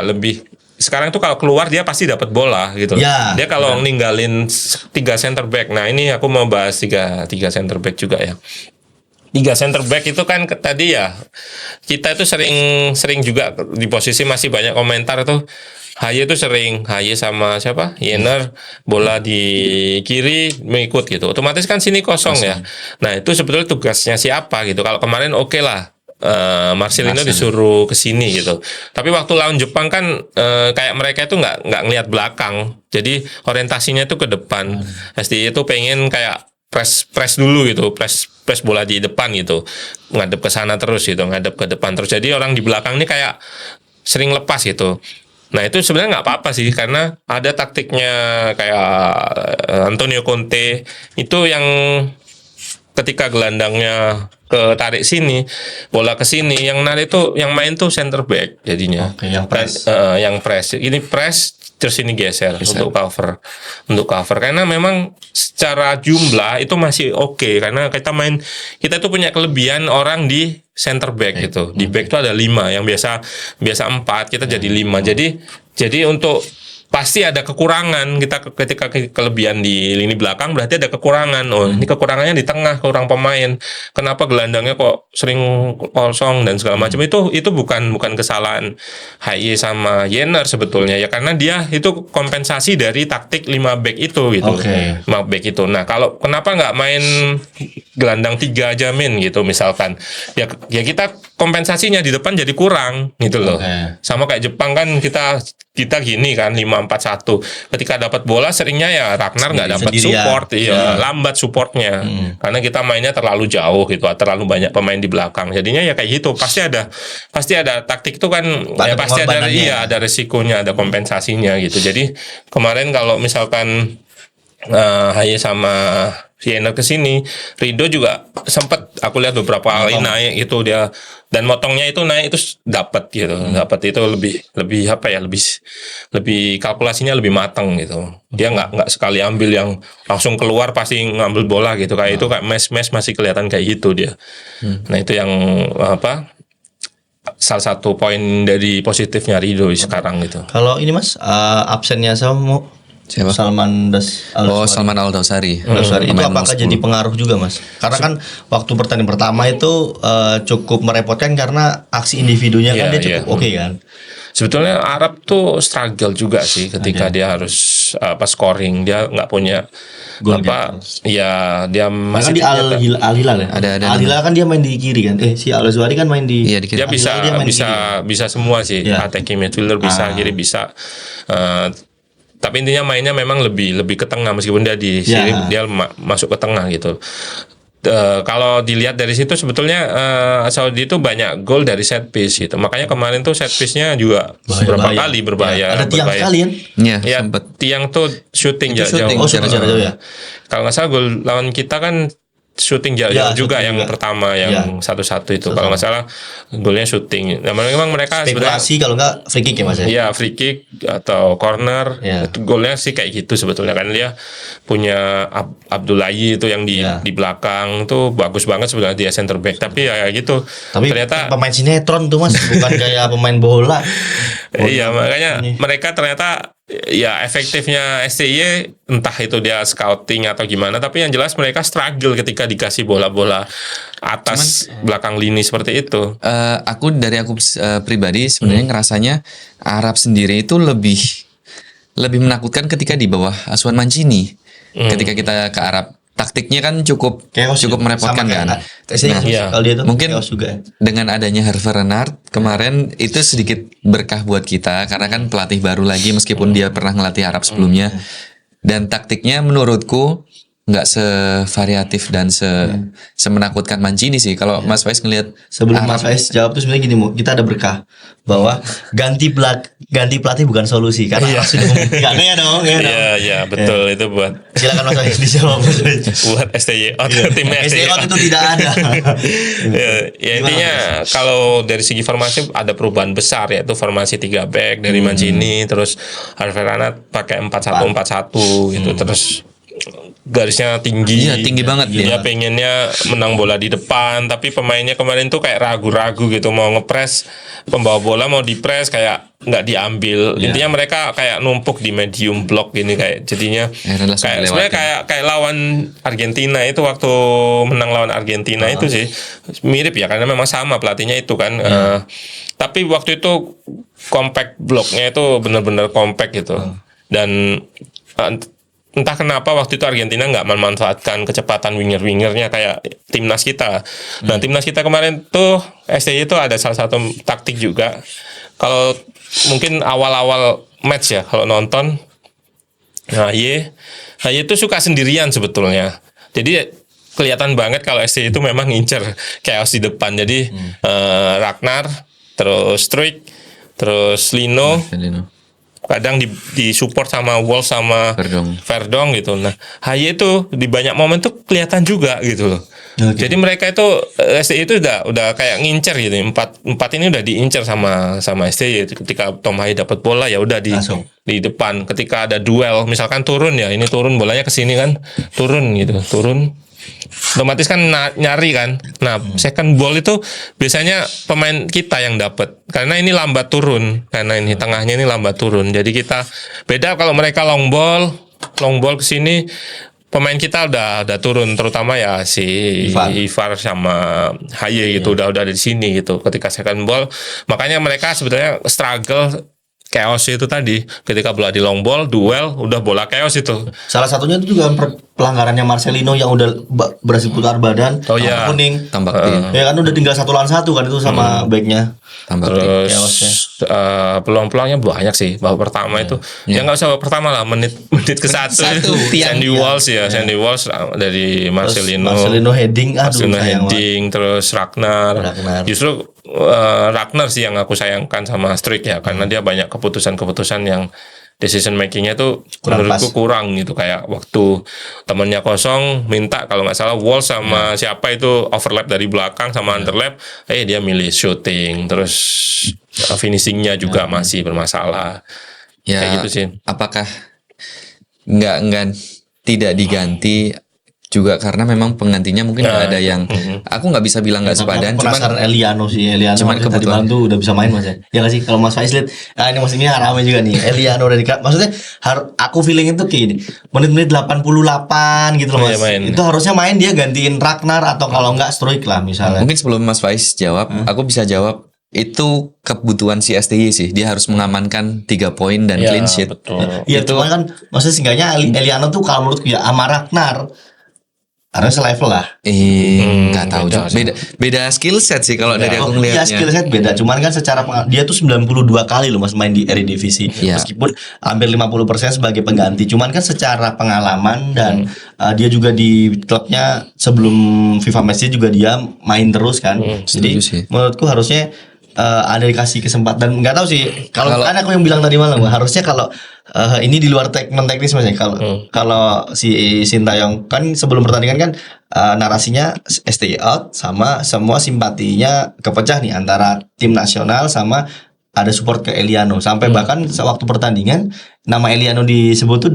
lebih sekarang tuh kalau keluar dia pasti dapat bola gitu. Ya, Dia kalau ninggalin 3 center back. Nah, ini aku mau bahas tiga center back juga ya. 3 center back itu kan tadi ya kita itu sering juga di posisi masih banyak komentar tuh. Haye itu sering Haye sama siapa? Yener bola di kiri mengikut gitu. Otomatis kan sini kosong ya. Nah, itu sebetulnya tugasnya siapa gitu. Kalau kemarin oke lah. Marcelino disuruh ke sini gitu. Tapi waktu lawan Jepang kan kayak mereka itu nggak ngelihat belakang. Jadi orientasinya itu ke depan. SDI itu pengen kayak press dulu gitu, press bola di depan gitu. Ngadep ke sana terus gitu, ngadep ke depan terus. Jadi orang di belakang ini kayak sering lepas gitu. Nah itu sebenarnya nggak apa-apa sih, karena ada taktiknya kayak Antonio Conte itu yang ketika gelandangnya ke tarik sini, bola ke sini, yang narik tuh, yang main tuh center back jadinya. Oke, yang press. Yang press. Ini press terus ini geser untuk cover. Karena memang secara jumlah itu masih oke, karena kita tuh punya kelebihan orang di center back gitu. Di back tuh ada 5, yang biasa 4, kita jadi 5. Jadi untuk pasti ada kekurangan kita ketika kelebihan di lini belakang, berarti ada kekurangan. Ini kekurangannya di tengah, kurang pemain. Kenapa gelandangnya kok sering kosong dan segala macam, itu bukan kesalahan HY sama Yenner sebetulnya ya, karena dia itu kompensasi dari taktik 5 back itu gitu. 5 back itu. Nah, kalau kenapa nggak main gelandang 3 aja gitu misalkan. Ya kita kompensasinya di depan jadi kurang gitu loh. Sama kayak Jepang kan, kita gini kan 5-4-1. Ketika dapat bola seringnya ya Ragnar nggak dapat support, lambat supportnya. Karena kita mainnya terlalu jauh gitu, terlalu banyak pemain di belakang. Jadinya ya kayak gitu. Pasti ada taktik itu kan, ya pasti ada resikonya, ada kompensasinya gitu. Jadi kemarin kalau misalkan Haye sama Yenner kesini, Rido juga sempat aku lihat beberapa kali naik itu dia, dan motongnya itu naik itu dapat gitu, dapat itu lebih apa ya, lebih kalkulasinya lebih matang gitu. Dia nggak sekali ambil yang langsung keluar pasti ngambil bola gitu, kayak itu kayak mes masih kelihatan kayak gitu dia. Nah itu yang salah satu poin dari positifnya Rido sekarang gitu. Kalau ini Mas, absennya sama Siapa? Salman Salman Al-Dawsari. Itu apakah jadi pengaruh juga Mas? Karena kan waktu pertandingan pertama itu cukup merepotkan karena aksi individunya kan dia cukup oke kan. Sebetulnya Arab tuh struggle juga sih ketika dia harus scoring, dia nggak punya dia masih di Al Hilal ya. Al Hilal kan dia main di kiri kan. Si Al Azwari kan main di di kiri. Dia bisa semua sih. Attacking midfielder bisa, kiri bisa. Tapi intinya mainnya memang lebih ke tengah, meskipun dia di sini dia masuk ke tengah gitu. Kalau dilihat dari situ sebetulnya Saudi itu banyak gol dari set piece gitu. Makanya kemarin tuh set piece-nya juga beberapa kali berbahaya. Ada tiang sekali kan? Ya, tiang tuh shooting jauh. Jauh ya. Kalau nggak salah gol lawan kita kan shooting jauh juga yang pertama, yang 1-1 itu. Kalau nggak salah golnya shooting. Nah, memang mereka spekulasi kalau nggak free kick ya Mas ya? Iya, free kick atau corner. Itu golnya sih kayak gitu sebetulnya, kan dia punya Abdullahi itu yang di belakang tuh bagus banget sebenarnya, dia center back. Tapi ya gitu. Tapi ternyata pemain sinetron tuh Mas, bukan kayak pemain bola. Iya, makanya mereka ternyata ya efektifnya STY entah itu dia scouting atau gimana, tapi yang jelas mereka struggle ketika dikasih bola-bola atas belakang lini seperti itu. Aku pribadi sebenarnya ngerasanya Arab sendiri itu lebih menakutkan ketika di bawah asuhan Mancini. Ketika kita ke Arab, taktiknya kan cukup merepotkan kan. Mungkin juga. Dengan adanya Hervé Renard kemarin itu sedikit berkah buat kita, karena kan pelatih baru lagi meskipun dia pernah ngelatih Arab sebelumnya, dan taktiknya menurutku nggak sevariatif dan semenakutkan Mancini sih. Kalau Mas Faiz ngelihat, sebelum Mas Faiz jawab tuh sebenarnya gini, kita ada berkah bahwa ganti pelatih bukan solusi, karena sudah membuktikan ya dong. Iya betul, itu buat silakan Mas Faiz dijawab. Buat STY timnya STY itu tidak ada. ya intinya kalau dari segi formasi ada perubahan besar, yaitu formasi 3 back dari Mancini, terus Hervé Renard pakai 4-1-4-1 gitu, terus garisnya tinggi banget dia pengennya menang bola di depan, tapi pemainnya kemarin tuh kayak ragu-ragu gitu, mau ngepres pembawa bola, mau dipres kayak nggak diambil. Intinya mereka kayak numpuk di medium block gini, kayak jadinya kayak sebenarnya kayak lawan Argentina itu, waktu menang lawan Argentina itu sih mirip ya, karena memang sama pelatihnya itu kan. Tapi waktu itu compact blocknya itu benar-benar compact gitu, dan entah kenapa waktu itu Argentina nggak memanfaatkan kecepatan winger-wingernya kayak timnas kita. Nah, timnas kita kemarin tuh STY itu ada salah satu taktik juga. Kalau mungkin awal-awal match ya, kalau nonton, Haye itu suka sendirian sebetulnya. Jadi kelihatan banget kalau STY itu memang ngincer chaos di depan. Jadi Ragnar, terus Struijk, terus Lino, kadang di support sama Wolves sama Verdong gitu. Nah, Haye itu di banyak momen tuh kelihatan juga gitu loh. Oke. Jadi mereka itu STI itu udah kayak ngincer gitu. Empat ini udah diincer sama STI. Ketika Tom Haye dapat bola ya udah Langsung. di depan. Ketika ada duel misalkan turun ya, ini turun bolanya ke sini kan, turun gitu, turun. Otomatis kan nyari kan. Nah, second ball itu biasanya pemain kita yang dapat karena ini lambat turun. Karena ini tengahnya ini lambat turun. Jadi kita beda kalau mereka long ball ke sini pemain kita udah turun, terutama ya si Ivar sama Haye gitu udah di sini gitu. Ketika second ball makanya mereka sebetulnya struggle chaos itu tadi, ketika bola di long ball, duel, udah bola chaos itu. Salah satunya itu juga pelanggarannya Marcelino yang udah berhasil putar badan, iya. kuning, tambak tim. ya kan udah tinggal 1 lawan 1 kan itu sama backnya. Tambak tim. Terus peluang-peluangnya banyak sih. Babak pertama itu, ya nggak usah babak pertama lah, menit ke satu. Sandy Walsh ya, Sandy Walsh dari Marcelino. Marcelino heading, Marcelino heading, terus Ragnar. Justru Ragnar sih yang aku sayangkan sama Struijk ya, karena dia banyak keputusan-keputusan yang decision makingnya tuh menurutku kurang gitu. Kayak waktu temennya kosong minta kalau nggak salah Wall sama siapa itu overlap dari belakang sama underlap, dia milih shooting, terus finishingnya juga masih bermasalah. Ya, kayak gitu sih. Apakah nggak tidak diganti juga karena memang penggantinya mungkin nggak ada yang aku nggak bisa bilang nggak sepadan, cuman Eliano cuman kebetulan tuh udah bisa main Mas ya nggak sih kalau Mas Faiz lihat ini maksudnya rame juga nih Eliano dari maksudnya aku feeling itu kayak ini menit-menit 88 gitu loh Mas, itu harusnya main dia gantiin Ragnar atau kalau nggak Struijk lah misalnya. Mungkin sebelum Mas Faiz jawab aku bisa jawab, itu kebutuhan si STY sih, dia harus mengamankan 3 poin dan clean sheet. Iya, cuman kan maksudnya seenggaknya Eliano tuh kalau menurutku ya sama Ragnar harusnya selevel lah. Nggak tahu juga. Beda skill set sih kalau dari aku ngelihatnya. Iya, skill set beda. Cuman kan secara dia tuh 92 kali loh Mas main di Eredivisie. Meskipun hampir 50% sebagai pengganti. Cuman kan secara pengalaman dan dia juga di klubnya sebelum FIFA Match juga dia main terus kan. Jadi menurutku harusnya ada dikasih kesempatan. Nggak tahu sih. Kalau kan aku yang bilang tadi malam harusnya kalau ini di luar teknis Mas ya. Kalau si Sintayong kan sebelum pertandingan kan narasinya stay out sama semua simpatinya kepecah nih antara tim nasional sama ada support ke Eliano sampai bahkan waktu pertandingan nama Eliano disebut tuh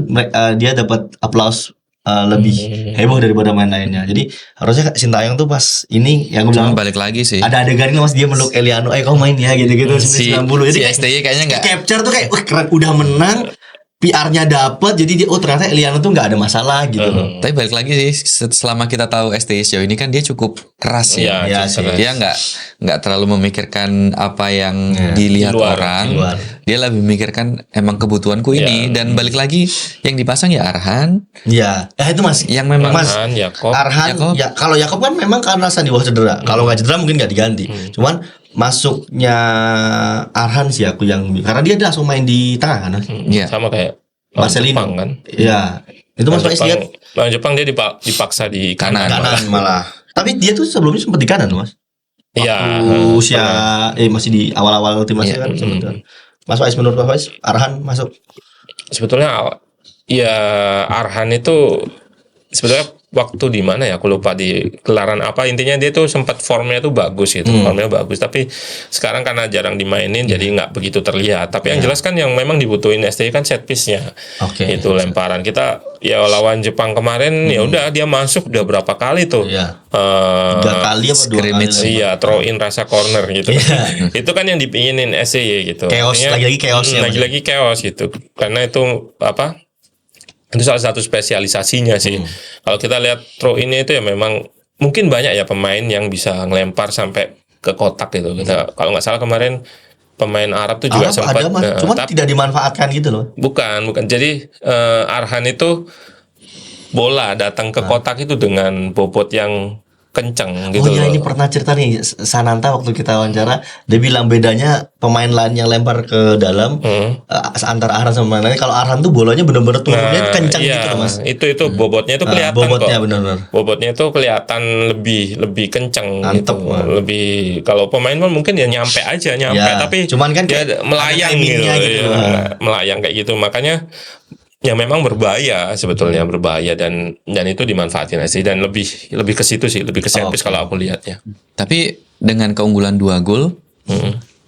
dia dapat aplaus lebih heboh daripada main lainnya. Jadi harusnya Sintayong tuh pas ini yang gue bilang balik lagi sih. Ada adegannya Mas dia meluk Eliano, kamu main ya gitu-gitu si 90. Jadi si STY kayaknya enggak capture tuh kayak keren udah menang. PR-nya dapat, jadi dia ternyata Eliano tuh nggak ada masalah gitu loh. Tapi balik lagi sih, selama kita tahu STY sejauh ini kan dia cukup keras ya. Dia nggak terlalu memikirkan apa yang dilihat orang. Dia lebih memikirkan emang kebutuhanku ini. Dan balik lagi yang dipasang ya Arhan. Iya. Itu Mas. Yang memang Mas Arhan. Ya kalau Yakob kan memang karena Sandiwara cedera. Kalau nggak cedera mungkin nggak diganti. Cuman masuknya Arhan sih aku yang karena dia langsung main di tengah kan. Sama kayak Marcelino kan. Iya. Itu Mas Faiz lihat Jepang dia dipaksa di kanan malah. Tapi dia tuh sebelumnya sempat di kanan Mas. Iya. Usia masih di awal-awal timnas kan sebenarnya. Mas Faiz menurut Mas Faiz Arhan masuk. Sebetulnya ya Arhan itu sebetulnya waktu di mana ya aku lupa di gelaran apa, intinya dia tuh sempat formnya tuh bagus gitu, formnya bagus, tapi sekarang karena jarang dimainin jadi nggak begitu terlihat. Tapi yang jelas kan yang memang dibutuhin STY kan set piece-nya. Itu lemparan kita ya lawan Jepang kemarin ya udah dia masuk udah berapa kali tuh. 3 kali apa 2 kali. Iya, throw in rasa corner gitu. Itu kan yang dipinginin STY gitu. Lagi-lagi chaos gitu. Karena itu apa? Itu salah satu spesialisasinya sih. Kalau kita lihat throw ini itu ya memang mungkin banyak ya pemain yang bisa ngelempar sampai ke kotak gitu. Kalau nggak salah kemarin pemain Arab tuh juga sempat. Cuma tidak dimanfaatkan gitu loh. Bukan. Jadi Arhan itu bola datang ke kotak itu dengan bobot yang kenceng gitu Oh iya, loh. ini pernah cerita nih Sananta waktu kita wawancara, dia bilang bedanya pemain lain yang lempar ke dalam antara Arhan sama pemain lain. Kalau Arhan tuh bolanya bener-bener turunnya Nah, kencang iya, gitu loh Mas. itu bobotnya itu kelihatan bobotnya kok. bener-bener. Bobotnya itu kelihatan lebih kenceng Mantep, gitu. man. Lebih kalau pemain kan mungkin ya nyampe Ya, tapi cuman kan dia kayak melayang ada gitu, timingnya gitu. ya, melayang kayak gitu. Makanya ya memang berbahaya sebetulnya, berbahaya dan itu dimanfaatin sih, dan lebih ke situ sih, lebih ke set piece kalau aku lihatnya. Tapi dengan keunggulan 2 gol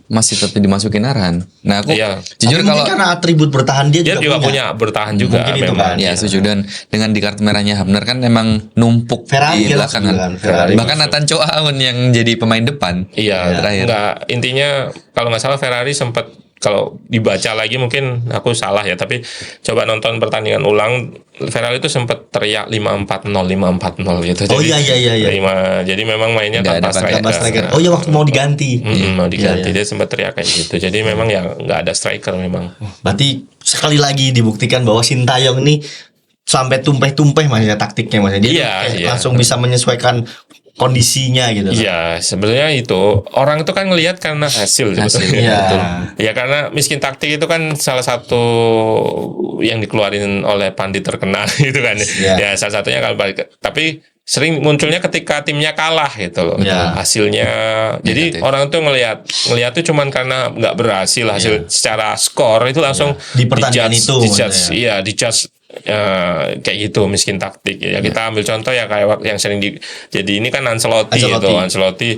masih tetap dimasukin Arhan. Nah, aku Iya. jujur Tapi mungkin kalau karena atribut bertahan dia Dia juga punya bertahan juga Mungkin itu memang. kan. ya setuju, dan dengan di kartu merahnya Hapner kan memang numpuk Ferrari di kan belakangan. juga kan, Ferrari Bahkan Nathan Cho Aun yang jadi pemain depan. Iya, terakhir. enggak, intinya kalau nggak salah Ferrari sempat, kalau dibaca lagi mungkin aku salah ya, tapi coba nonton pertandingan ulang, Ferrari itu sempat teriak 5-4-0 5-4-0 gitu. Oh iya. Jadi memang mainnya Nggak tanpa ada striker. Tambah striker. Oh iya, waktu mau diganti. Mau diganti, Iya. dia sempat teriak kayak gitu. Jadi memang ya nggak ada striker memang. Berarti sekali lagi dibuktikan bahwa Sintayong ini sampai tumpeh-tumpeh Mas ya taktiknya Mas. Dia Iya, kayak iya. langsung bisa menyesuaikan kondisinya gitu. Iya, sebenarnya itu orang itu kan ngelihat karena hasil sebetulnya. Iya. Betul. Ya karena miskin taktik itu kan salah satu yang dikeluarin oleh pandit terkenal gitu kan. Iya. Ya salah satunya kalau balik, tapi sering munculnya ketika timnya kalah gitu loh. Iya. Hasilnya. Jadi orang tuh ngelihat tuh cuman karena nggak berhasil hasil secara skor itu langsung Di pertandingan itu, maksudnya. Iya, dijudge kayak gitu, miskin taktik ya. Kita ambil contoh ya kayak yang sering jadi ini kan Ancelotti gitu. Ancelotti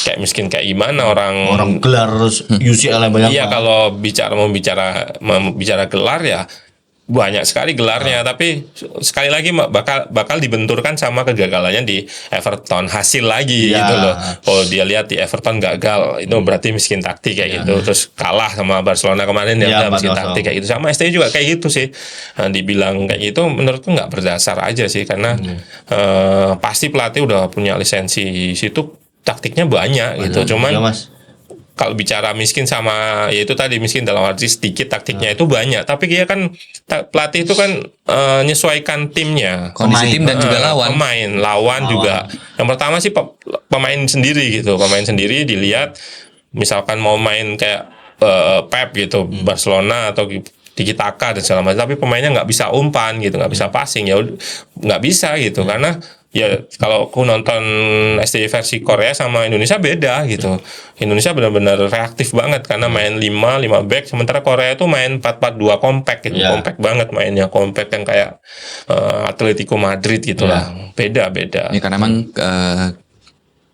kayak miskin kayak gimana orang gelar UCL yang banyak. iya, kalau bicara gelar ya banyak sekali gelarnya, tapi sekali lagi bakal dibenturkan sama kegagalannya di Everton, hasil lagi Ya. gitu loh. Oh, dia lihat di Everton gagal, itu berarti miskin taktik kayak gitu. Terus kalah sama Barcelona kemarin Ya, dia miskin 4-0. taktik kayak gitu. Sama STI juga kayak gitu sih. Nah, dibilang kayak gitu menurutku nggak berdasar aja sih, karena pasti pelatih udah punya lisensi situ, taktiknya banyak gitu. Cuman Iya, Mas. kalau bicara miskin sama ya itu tadi, miskin dalam arti sedikit, taktiknya itu banyak, tapi dia kan pelatih itu kan menyesuaikan timnya, Kondisi tim dan juga lawan. lawan juga. Yang pertama sih pemain sendiri gitu, pemain sendiri dilihat, misalkan mau main kayak Pep gitu, Barcelona atau Tiki Taka dan segala macam, tapi pemainnya nggak bisa umpan gitu, nggak bisa passing, ya nggak bisa gitu, karena ya kalau aku nonton SD versi Korea sama Indonesia beda gitu. Indonesia benar-benar reaktif banget karena main 5 back, sementara Korea itu main 4-4-2 compact gitu. Ya. Compact banget mainnya, compact yang kayak Atletico Madrid gitu lah. Beda. Ya karena emang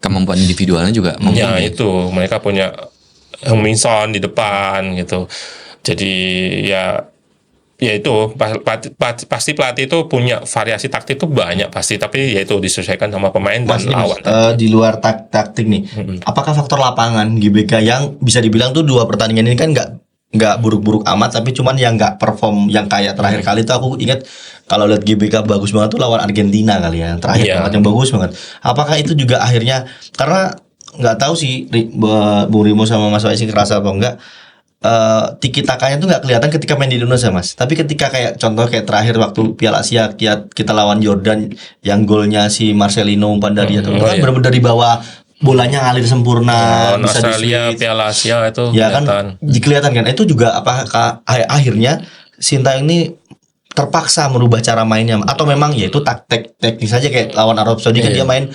kemampuan individualnya juga Ya mumpuni. itu, mereka punya Heung-min Son di depan gitu. Jadi ya itu pasti pelatih itu punya variasi taktik itu banyak pasti, tapi ya itu disesuaikan sama pemain Mas, dan ini, Mas, lawan. di luar taktik nih, apakah faktor lapangan GBK yang bisa dibilang tuh 2 pertandingan ini kan nggak buruk-buruk amat, tapi cuman yang nggak perform, yang kayak terakhir kali tuh aku ingat kalau lihat GBK bagus banget tuh lawan Argentina kali ya, terakhir Iya. banget yang bagus banget. Apakah itu juga akhirnya karena nggak tahu sih Bung Rimo sama Mas Wais ngerasa apa enggak, tiki takanya tuh nggak kelihatan ketika main di Indonesia Mas, tapi ketika kayak contoh kayak terakhir waktu Piala Asia kita lawan Jordan yang golnya si Marcelino umpan dari itu kan iya. benar-benar dari bawah, bolanya ngalir sempurna, Lawan bisa Australia, di-switch. Piala Asia itu Ya kelihatan. kan kelihatan kan, itu juga apakah akhirnya Sintayong ini terpaksa merubah cara mainnya, atau memang ya itu teknis saja kayak lawan Arab Saudi kan dia main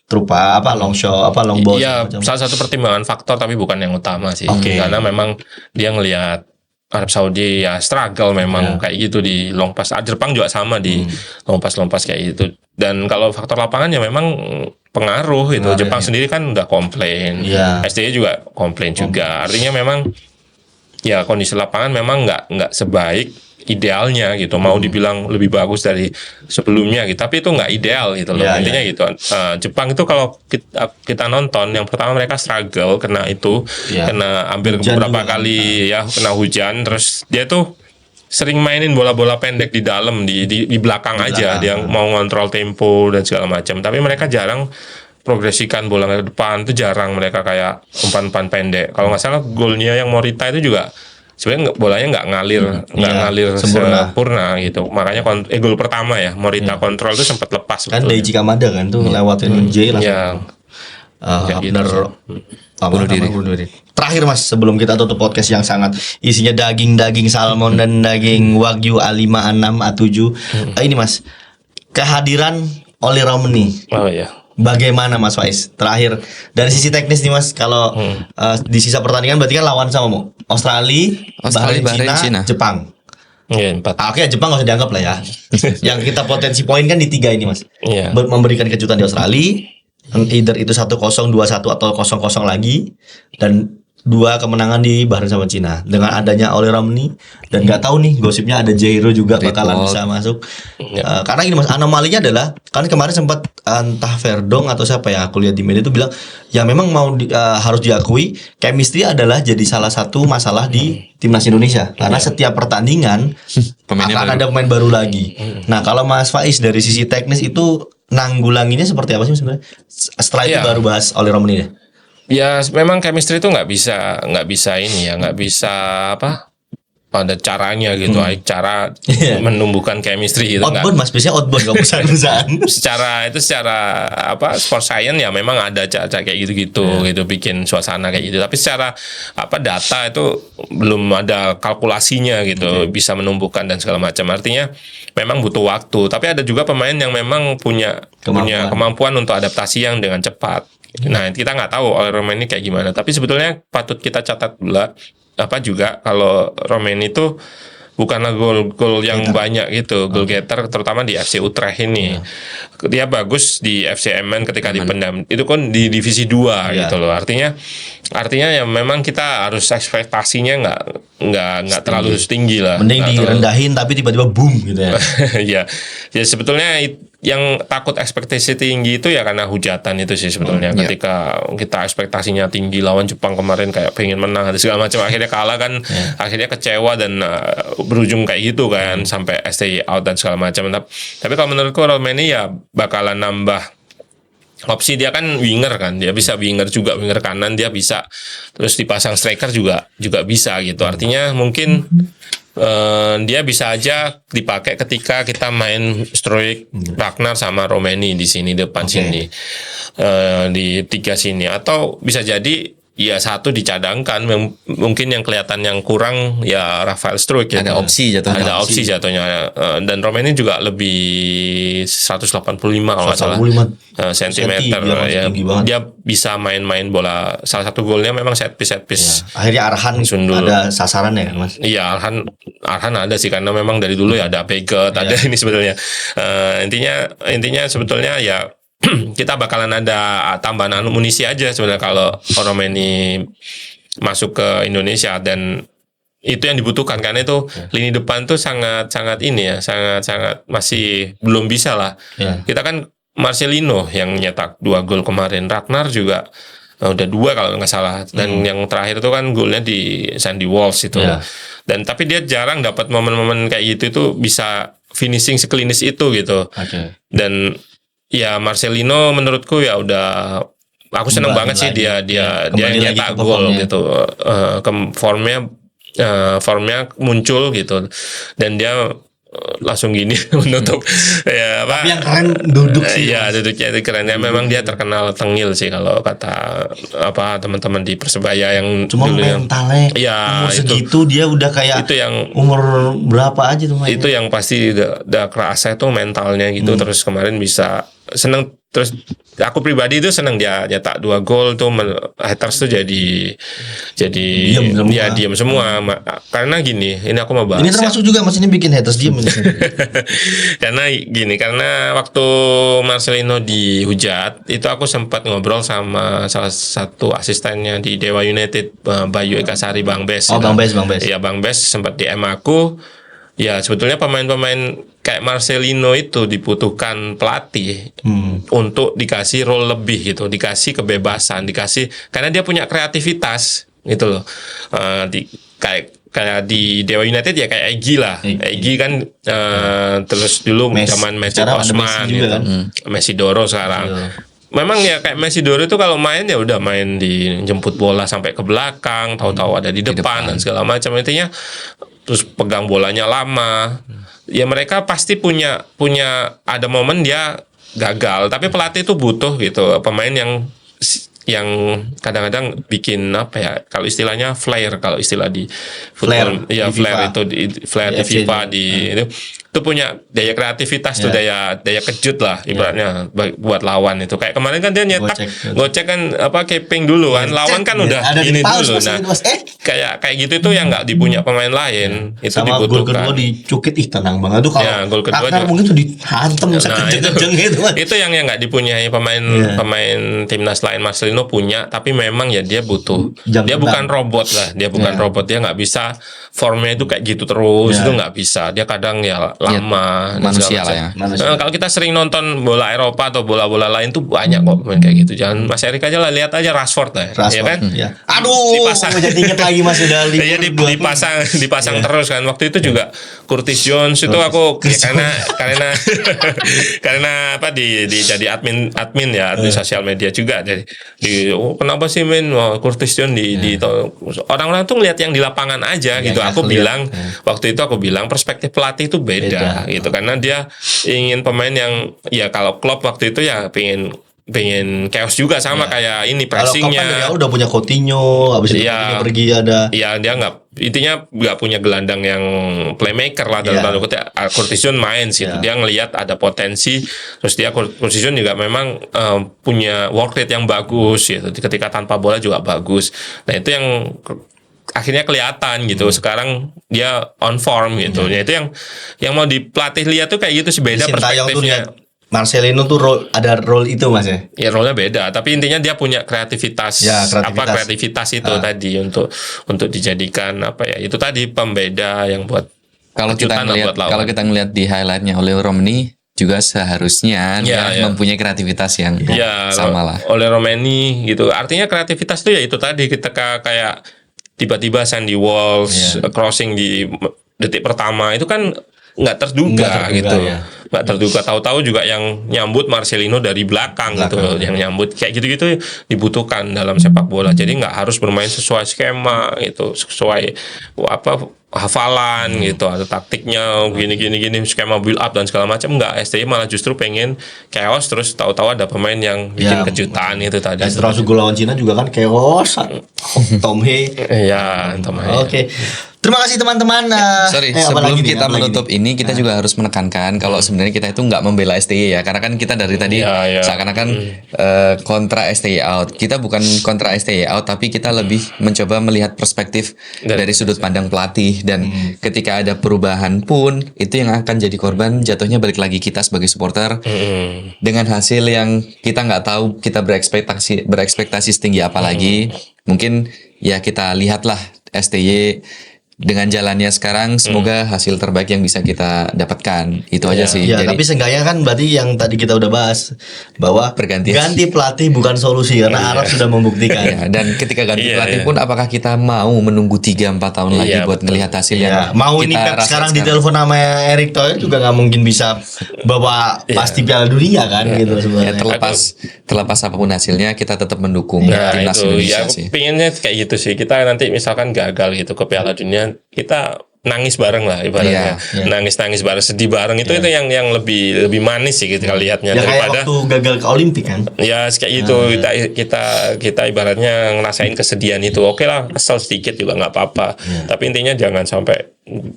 terupa long shot, long ball Iya, macam. salah satu pertimbangan faktor tapi bukan yang utama sih. Oke. Karena memang dia ngelihat Arab Saudi ya struggle memang kayak gitu di long pass. Jepang juga sama di long pass kayak gitu. Dan kalau faktor lapangan ya memang pengaruh gitu. Jepang sendiri kan udah komplain. Iya. SDI juga komplain juga. Artinya memang ya kondisi lapangan memang nggak sebaik idealnya gitu. Mau dibilang lebih bagus dari sebelumnya gitu, tapi itu nggak ideal gitu loh. Iya, Intinya gitu. Jepang itu kalau kita nonton, yang pertama mereka struggle kena itu, Iya. kena hampir Hujan beberapa juga. kali ya, kena hujan. Terus dia tuh sering mainin bola-bola pendek di dalam, di belakang aja, dia mau ngontrol tempo dan segala macam. Tapi mereka jarang progresikan bola ke depan, itu jarang mereka kayak umpan-umpan pendek. Kalau nggak salah golnya yang Morita itu juga sebenarnya bolanya nggak ngalir ngalir sempurna gitu. Makanya gol pertama ya Morita kontrol itu sempat lepas Kan sebetulnya. Daichi Kamada kan tuh lewatin J langsung. Ya. Abner bunuh diri. Terakhir Mas, sebelum kita tutup podcast yang sangat isinya daging salmon dan daging wagyu A5, A6, A7. Ini Mas, kehadiran Oli Romani. Oh ya. Bagaimana Mas Faiz? Terakhir dari sisi teknis nih Mas, kalau di sisa pertandingan berarti kan lawan sama Australia, Bahrain, Cina, Jepang. Iya, 4. Oke, Jepang nggak usah dianggap lah ya. Yang kita potensi poin kan di 3 ini Mas. Iya. Memberikan kejutan di Australia, either itu 1-0, 2-1 atau 0-0 lagi, dan 2 kemenangan di Bahrain sama Cina. Dengan adanya Oli Romani dan nggak tahu nih gosipnya ada Jairo juga bakalan bisa masuk. Karena ini Mas, anomalinya adalah kan kemarin sempat entah Verdong atau siapa yang aku lihat di media itu bilang ya memang harus diakui chemistry adalah jadi salah satu masalah di timnas Indonesia karena setiap pertandingan akan ada pemain baru lagi. Nah, kalau Mas Faiz dari sisi teknis itu nanggulanginya seperti apa sih sebenarnya? Setelah itu baru bahas Oli Romani ya. Ya memang chemistry itu nggak bisa ini ya, nggak bisa pada caranya gitu, cara menumbuhkan chemistry gitu. Outbound Mas, biasanya outbound nggak perusahaan. secara sport science ya memang ada cara kayak gitu gitu bikin suasana kayak gitu. Tapi secara data itu belum ada kalkulasinya gitu, bisa menumbuhkan dan segala macam. Artinya memang butuh waktu. Tapi ada juga pemain yang memang punya kemampuan untuk adaptasi yang dengan cepat. Nah, kita nggak tahu Oli Romani kayak gimana. Tapi sebetulnya patut kita catat juga kalau Romani itu bukanlah gol yang banyak gitu, goal getter terutama di FC Utrecht ini. Dia bagus di FC Emmen ketika dipendam. Itu kan di divisi 2 gitu loh. Artinya ya memang kita harus ekspektasinya nggak terlalu tinggi lah. Mending direndahin tapi tiba-tiba boom gitu ya. ya sebetulnya yang takut ekspektasi tinggi itu ya karena hujatan itu sih sebetulnya. Ketika kita ekspektasinya tinggi lawan Jepang kemarin kayak pengen menang dan segala macam, akhirnya kalah kan, akhirnya kecewa dan berujung kayak gitu kan sampai stay out dan segala macam. Tapi kalau menurutku Romani ya bakalan nambah opsi. Dia kan winger kan, dia bisa winger juga, winger kanan dia bisa, terus dipasang striker juga bisa gitu. Artinya mungkin dia bisa aja dipakai ketika kita main Struijk, Ragnar sama Romani di sini depan sini, di 3 sini, atau bisa jadi ya satu dicadangkan. Mungkin yang kelihatan yang kurang ya Rafael Struijk gitu. Ada opsi jatuhnya. Dan Romani juga lebih 185 kalau nggak salah sentimeter ya. Dia bisa main bola. Salah satu golnya memang set piece. Akhirnya Arhan Sundul. Ada sasarannya kan Mas? Iya, Arhan ada sih karena memang dari dulu ya ada Peget, ada ini sebetulnya. Intinya sebetulnya ya kita bakalan ada tambahan amunisi aja sebenarnya kalau Romani masuk ke Indonesia, dan itu yang dibutuhkan karena itu lini depan tuh sangat masih belum bisa lah. Kita kan Marcelino yang nyetak 2 gol kemarin, Ragnar juga udah 2 kalau nggak salah, dan yang terakhir itu kan golnya di Sandy Walsh itu. Dan tapi dia jarang dapat momen-momen kayak gitu itu bisa finishing seklinis itu gitu. Dan ya Marcelino menurutku ya udah, aku seneng banget sih dia nyetak gol gitu. Formnya muncul gitu, dan dia langsung gini menutup Tapi yang keren duduk sih. Iya, duduknya itu keren. Ya, memang dia terkenal tengil sih kalau kata teman-teman di Persebaya yang cuma mentalnya umur segitu dia udah kayak itu yang umur berapa aja tuh mainnya. Itu yang pasti udah kerasa itu mentalnya gitu. Terus kemarin bisa seneng, terus aku pribadi itu seneng dia nyetak 2 gol tuh, haters tuh jadi diam semua. Karena gini, ini aku mau bahas. Ini termasuk juga Mas, ini bikin haters diam. Karena waktu Marcelino dihujat itu aku sempat ngobrol sama salah satu asistennya di Dewa United, Bayu Ekasari, Bang Bes. Bang Bes. Iya, Bang Bes sempat DM aku. Ya sebetulnya pemain-pemain kayak Marcelino itu dibutuhkan pelatih untuk dikasih role lebih gitu, dikasih kebebasan, karena dia punya kreativitas gitu loh. Kayak di Dewa United ya kayak Egy lah. Egy kan terus dulu zaman Messi Osman gitu. Messi Doro sekarang. memang ya kayak Messi Doro itu kalau main ya udah main di jemput bola sampai ke belakang, tahu-tahu ada di depan dan segala macam, intinya terus pegang bolanya lama. Ya mereka pasti punya ada momen dia gagal, tapi pelatih itu butuh gitu pemain yang kadang-kadang bikin apa ya, kalau istilahnya flair, kalau istilah di football ya flair itu flair di FIFA itu punya daya kreativitas tuh, daya kejut lah ibaratnya buat lawan itu. Kayak kemarin kan dia nyetak gocek kan apa keping dulu kan, lawan kan udah ini dulu. Nah kayak gitu itu yang nggak dipunya pemain lain, itu sama dibutuhkan. gol kedua dicukit, tenang banget tuh kalau gol kedua juga mungkin tuh dihantam kejeng-kejeng gitu kan. Itu yang nggak dipunyai pemain timnas lain. Marcelino punya, tapi memang ya dia butuh, dia bukan robot lah, dia bukan robot, dia nggak bisa formnya itu kayak gitu terus, itu nggak bisa, dia kadang ya lama, manusia lah ya. Nah, kalau kita sering nonton bola Eropa atau bola-bola lain tuh banyak kok main kayak gitu. Jangan Mas Erik aja lah, lihat aja Rashford lah, ya kan? Aduh, jadi inget lagi Mas udah dipasang terus kan. Waktu itu juga Curtis Jones itu aku ya, karena apa di jadi admin ya, admin sosial media juga. Jadi kenapa sih Curtis Jones di orang-orang tuh ngeliat yang di lapangan aja gitu. Aku bilang waktu itu perspektif pelatih itu beda gitu, karena dia ingin pemain yang ya kalau Klopp waktu itu ya pengen chaos juga sama kayak ini pressingnya. Kalau Klopp kan udah punya Coutinho, habis itu dia pergi ada. Iya, dia nggak punya gelandang yang playmaker lah dalam tanda kutip. Curtis Jones main sih, dia ngelihat ada potensi, terus Curtis Jones juga memang punya work rate yang bagus gitu. Ketika tanpa bola juga bagus. Nah itu yang akhirnya kelihatan gitu. Sekarang dia on form gitu. Ya itu yang mau dipelatih lihat tuh kayak gitu sih, beda perspektifnya. Marcelino tuh ada role itu Mas ya. Ya role-nya beda, tapi intinya dia punya kreativitas. Kreativitas itu tadi untuk dijadikan apa ya? Itu tadi pembeda yang buat kalau kita ngelihat di highlightnya oleh Romani juga seharusnya dia mempunyai kreativitas yang sama lah. Oleh Romani gitu. Artinya kreativitas itu ya itu tadi, kita kayak tiba-tiba Sandy Walsh crossing di detik pertama itu kan nggak terduga gitu. Nggak terduga, tahu-tahu juga yang nyambut Marcelino dari belakang gitu, yang nyambut kayak gitu-gitu dibutuhkan dalam sepak bola. Jadi nggak harus bermain sesuai skema gitu, sesuai hafalan gitu atau taktiknya gini skema build up dan segala macam. Nggak, STI malah justru pengen chaos, terus tahu-tahu ada pemain yang bikin kejutan itu tadi. Dan termasuk gol lawan Cina juga kan chaos. Tom Hee. Tom Hee. Oke. Terima kasih teman-teman. Sebelum kita menutup ini, kita juga harus menekankan kalau sebenarnya kita itu nggak membela STY ya, karena kan kita dari tadi seakan-akan kontra STY out. Kita bukan kontra STY out, tapi kita lebih mencoba melihat perspektif dari sudut pandang pelatih, dan ketika ada perubahan pun itu yang akan jadi korban jatuhnya balik lagi kita sebagai supporter dengan hasil yang kita nggak tahu, kita berekspektasi setinggi apa lagi. Mungkin ya kita lihatlah STY dengan jalannya sekarang, semoga hasil terbaik yang bisa kita dapatkan. Itu aja sih. Jadi, tapi seenggaknya kan berarti yang tadi kita udah bahas bahwa ganti pelatih bukan solusi, karena Arab sudah membuktikan. Dan ketika ganti pelatih pun, apakah kita mau menunggu 3-4 tahun lagi buat melihat hasil yang mau ini Pep sekarang ditelepon sama Erick Thohir juga nggak mungkin bisa bawa pasti Piala Dunia kan gitu sebenarnya. Terlepas apapun hasilnya, kita tetap mendukung timnas Indonesia sih. Pinginnya kayak gitu sih. Kita nanti misalkan gagal gitu ke Piala Dunia, kita nangis bareng lah ibaratnya. Nangis bareng, sedih bareng, itu yang lebih manis sih kita lihatnya daripada kayak waktu gagal ke Olimpik kan. Ya kayak gitu, kita ibaratnya ngerasain kesedihan itu. Oke lah, kesel sedikit juga nggak apa-apa. Tapi intinya jangan sampai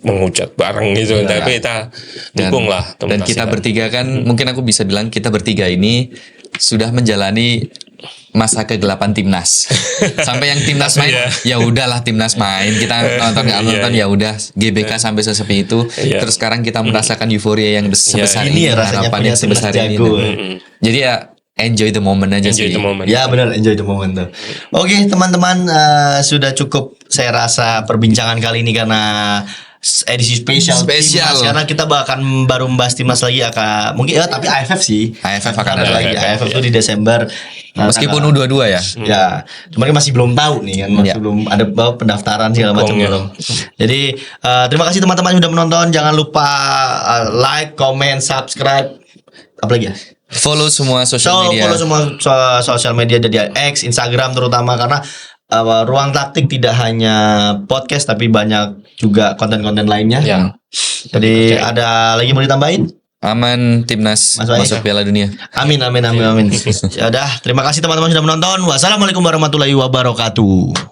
menghujat bareng gitu. Tapi kita dukung lah. Dan kita bertiga kan, mungkin aku bisa bilang kita bertiga ini sudah menjalani masa kegelapan timnas. Sampai yang timnas main, ya udahlah timnas main, kita nonton ya udah GBK sampai sesepi itu. Terus sekarang kita merasakan euforia yang sebesar ini, harapan yang sebesar ini. Jadi ya enjoy the moment aja sih. Ya benar, enjoy the moment tuh. Oke teman-teman, sudah cukup saya rasa perbincangan kali ini karena edisi spesial timnas, karena kita baru membahas timnas lagi mungkin tapi AFF sih. AFF akan ada lagi. AFF itu di Desember. Meskipun U22 ya. Ya, cuman masih belum tahu nih kan, masih belum ada pendaftaran segala macam belum. Jadi terima kasih teman-teman yang sudah menonton. Jangan lupa like, comment, subscribe. Apa lagi ya? Follow semua sosial media. Follow semua sosial media jadi X, Instagram terutama karena Ruang Taktik tidak hanya podcast tapi banyak juga konten-konten lainnya. Ya. Jadi ada lagi mau ditambahin? Aman timnas Mas Wahid. masuk Piala Dunia. Amin. Ya udah, terima kasih teman-teman sudah menonton. Wassalamualaikum warahmatullahi wabarakatuh.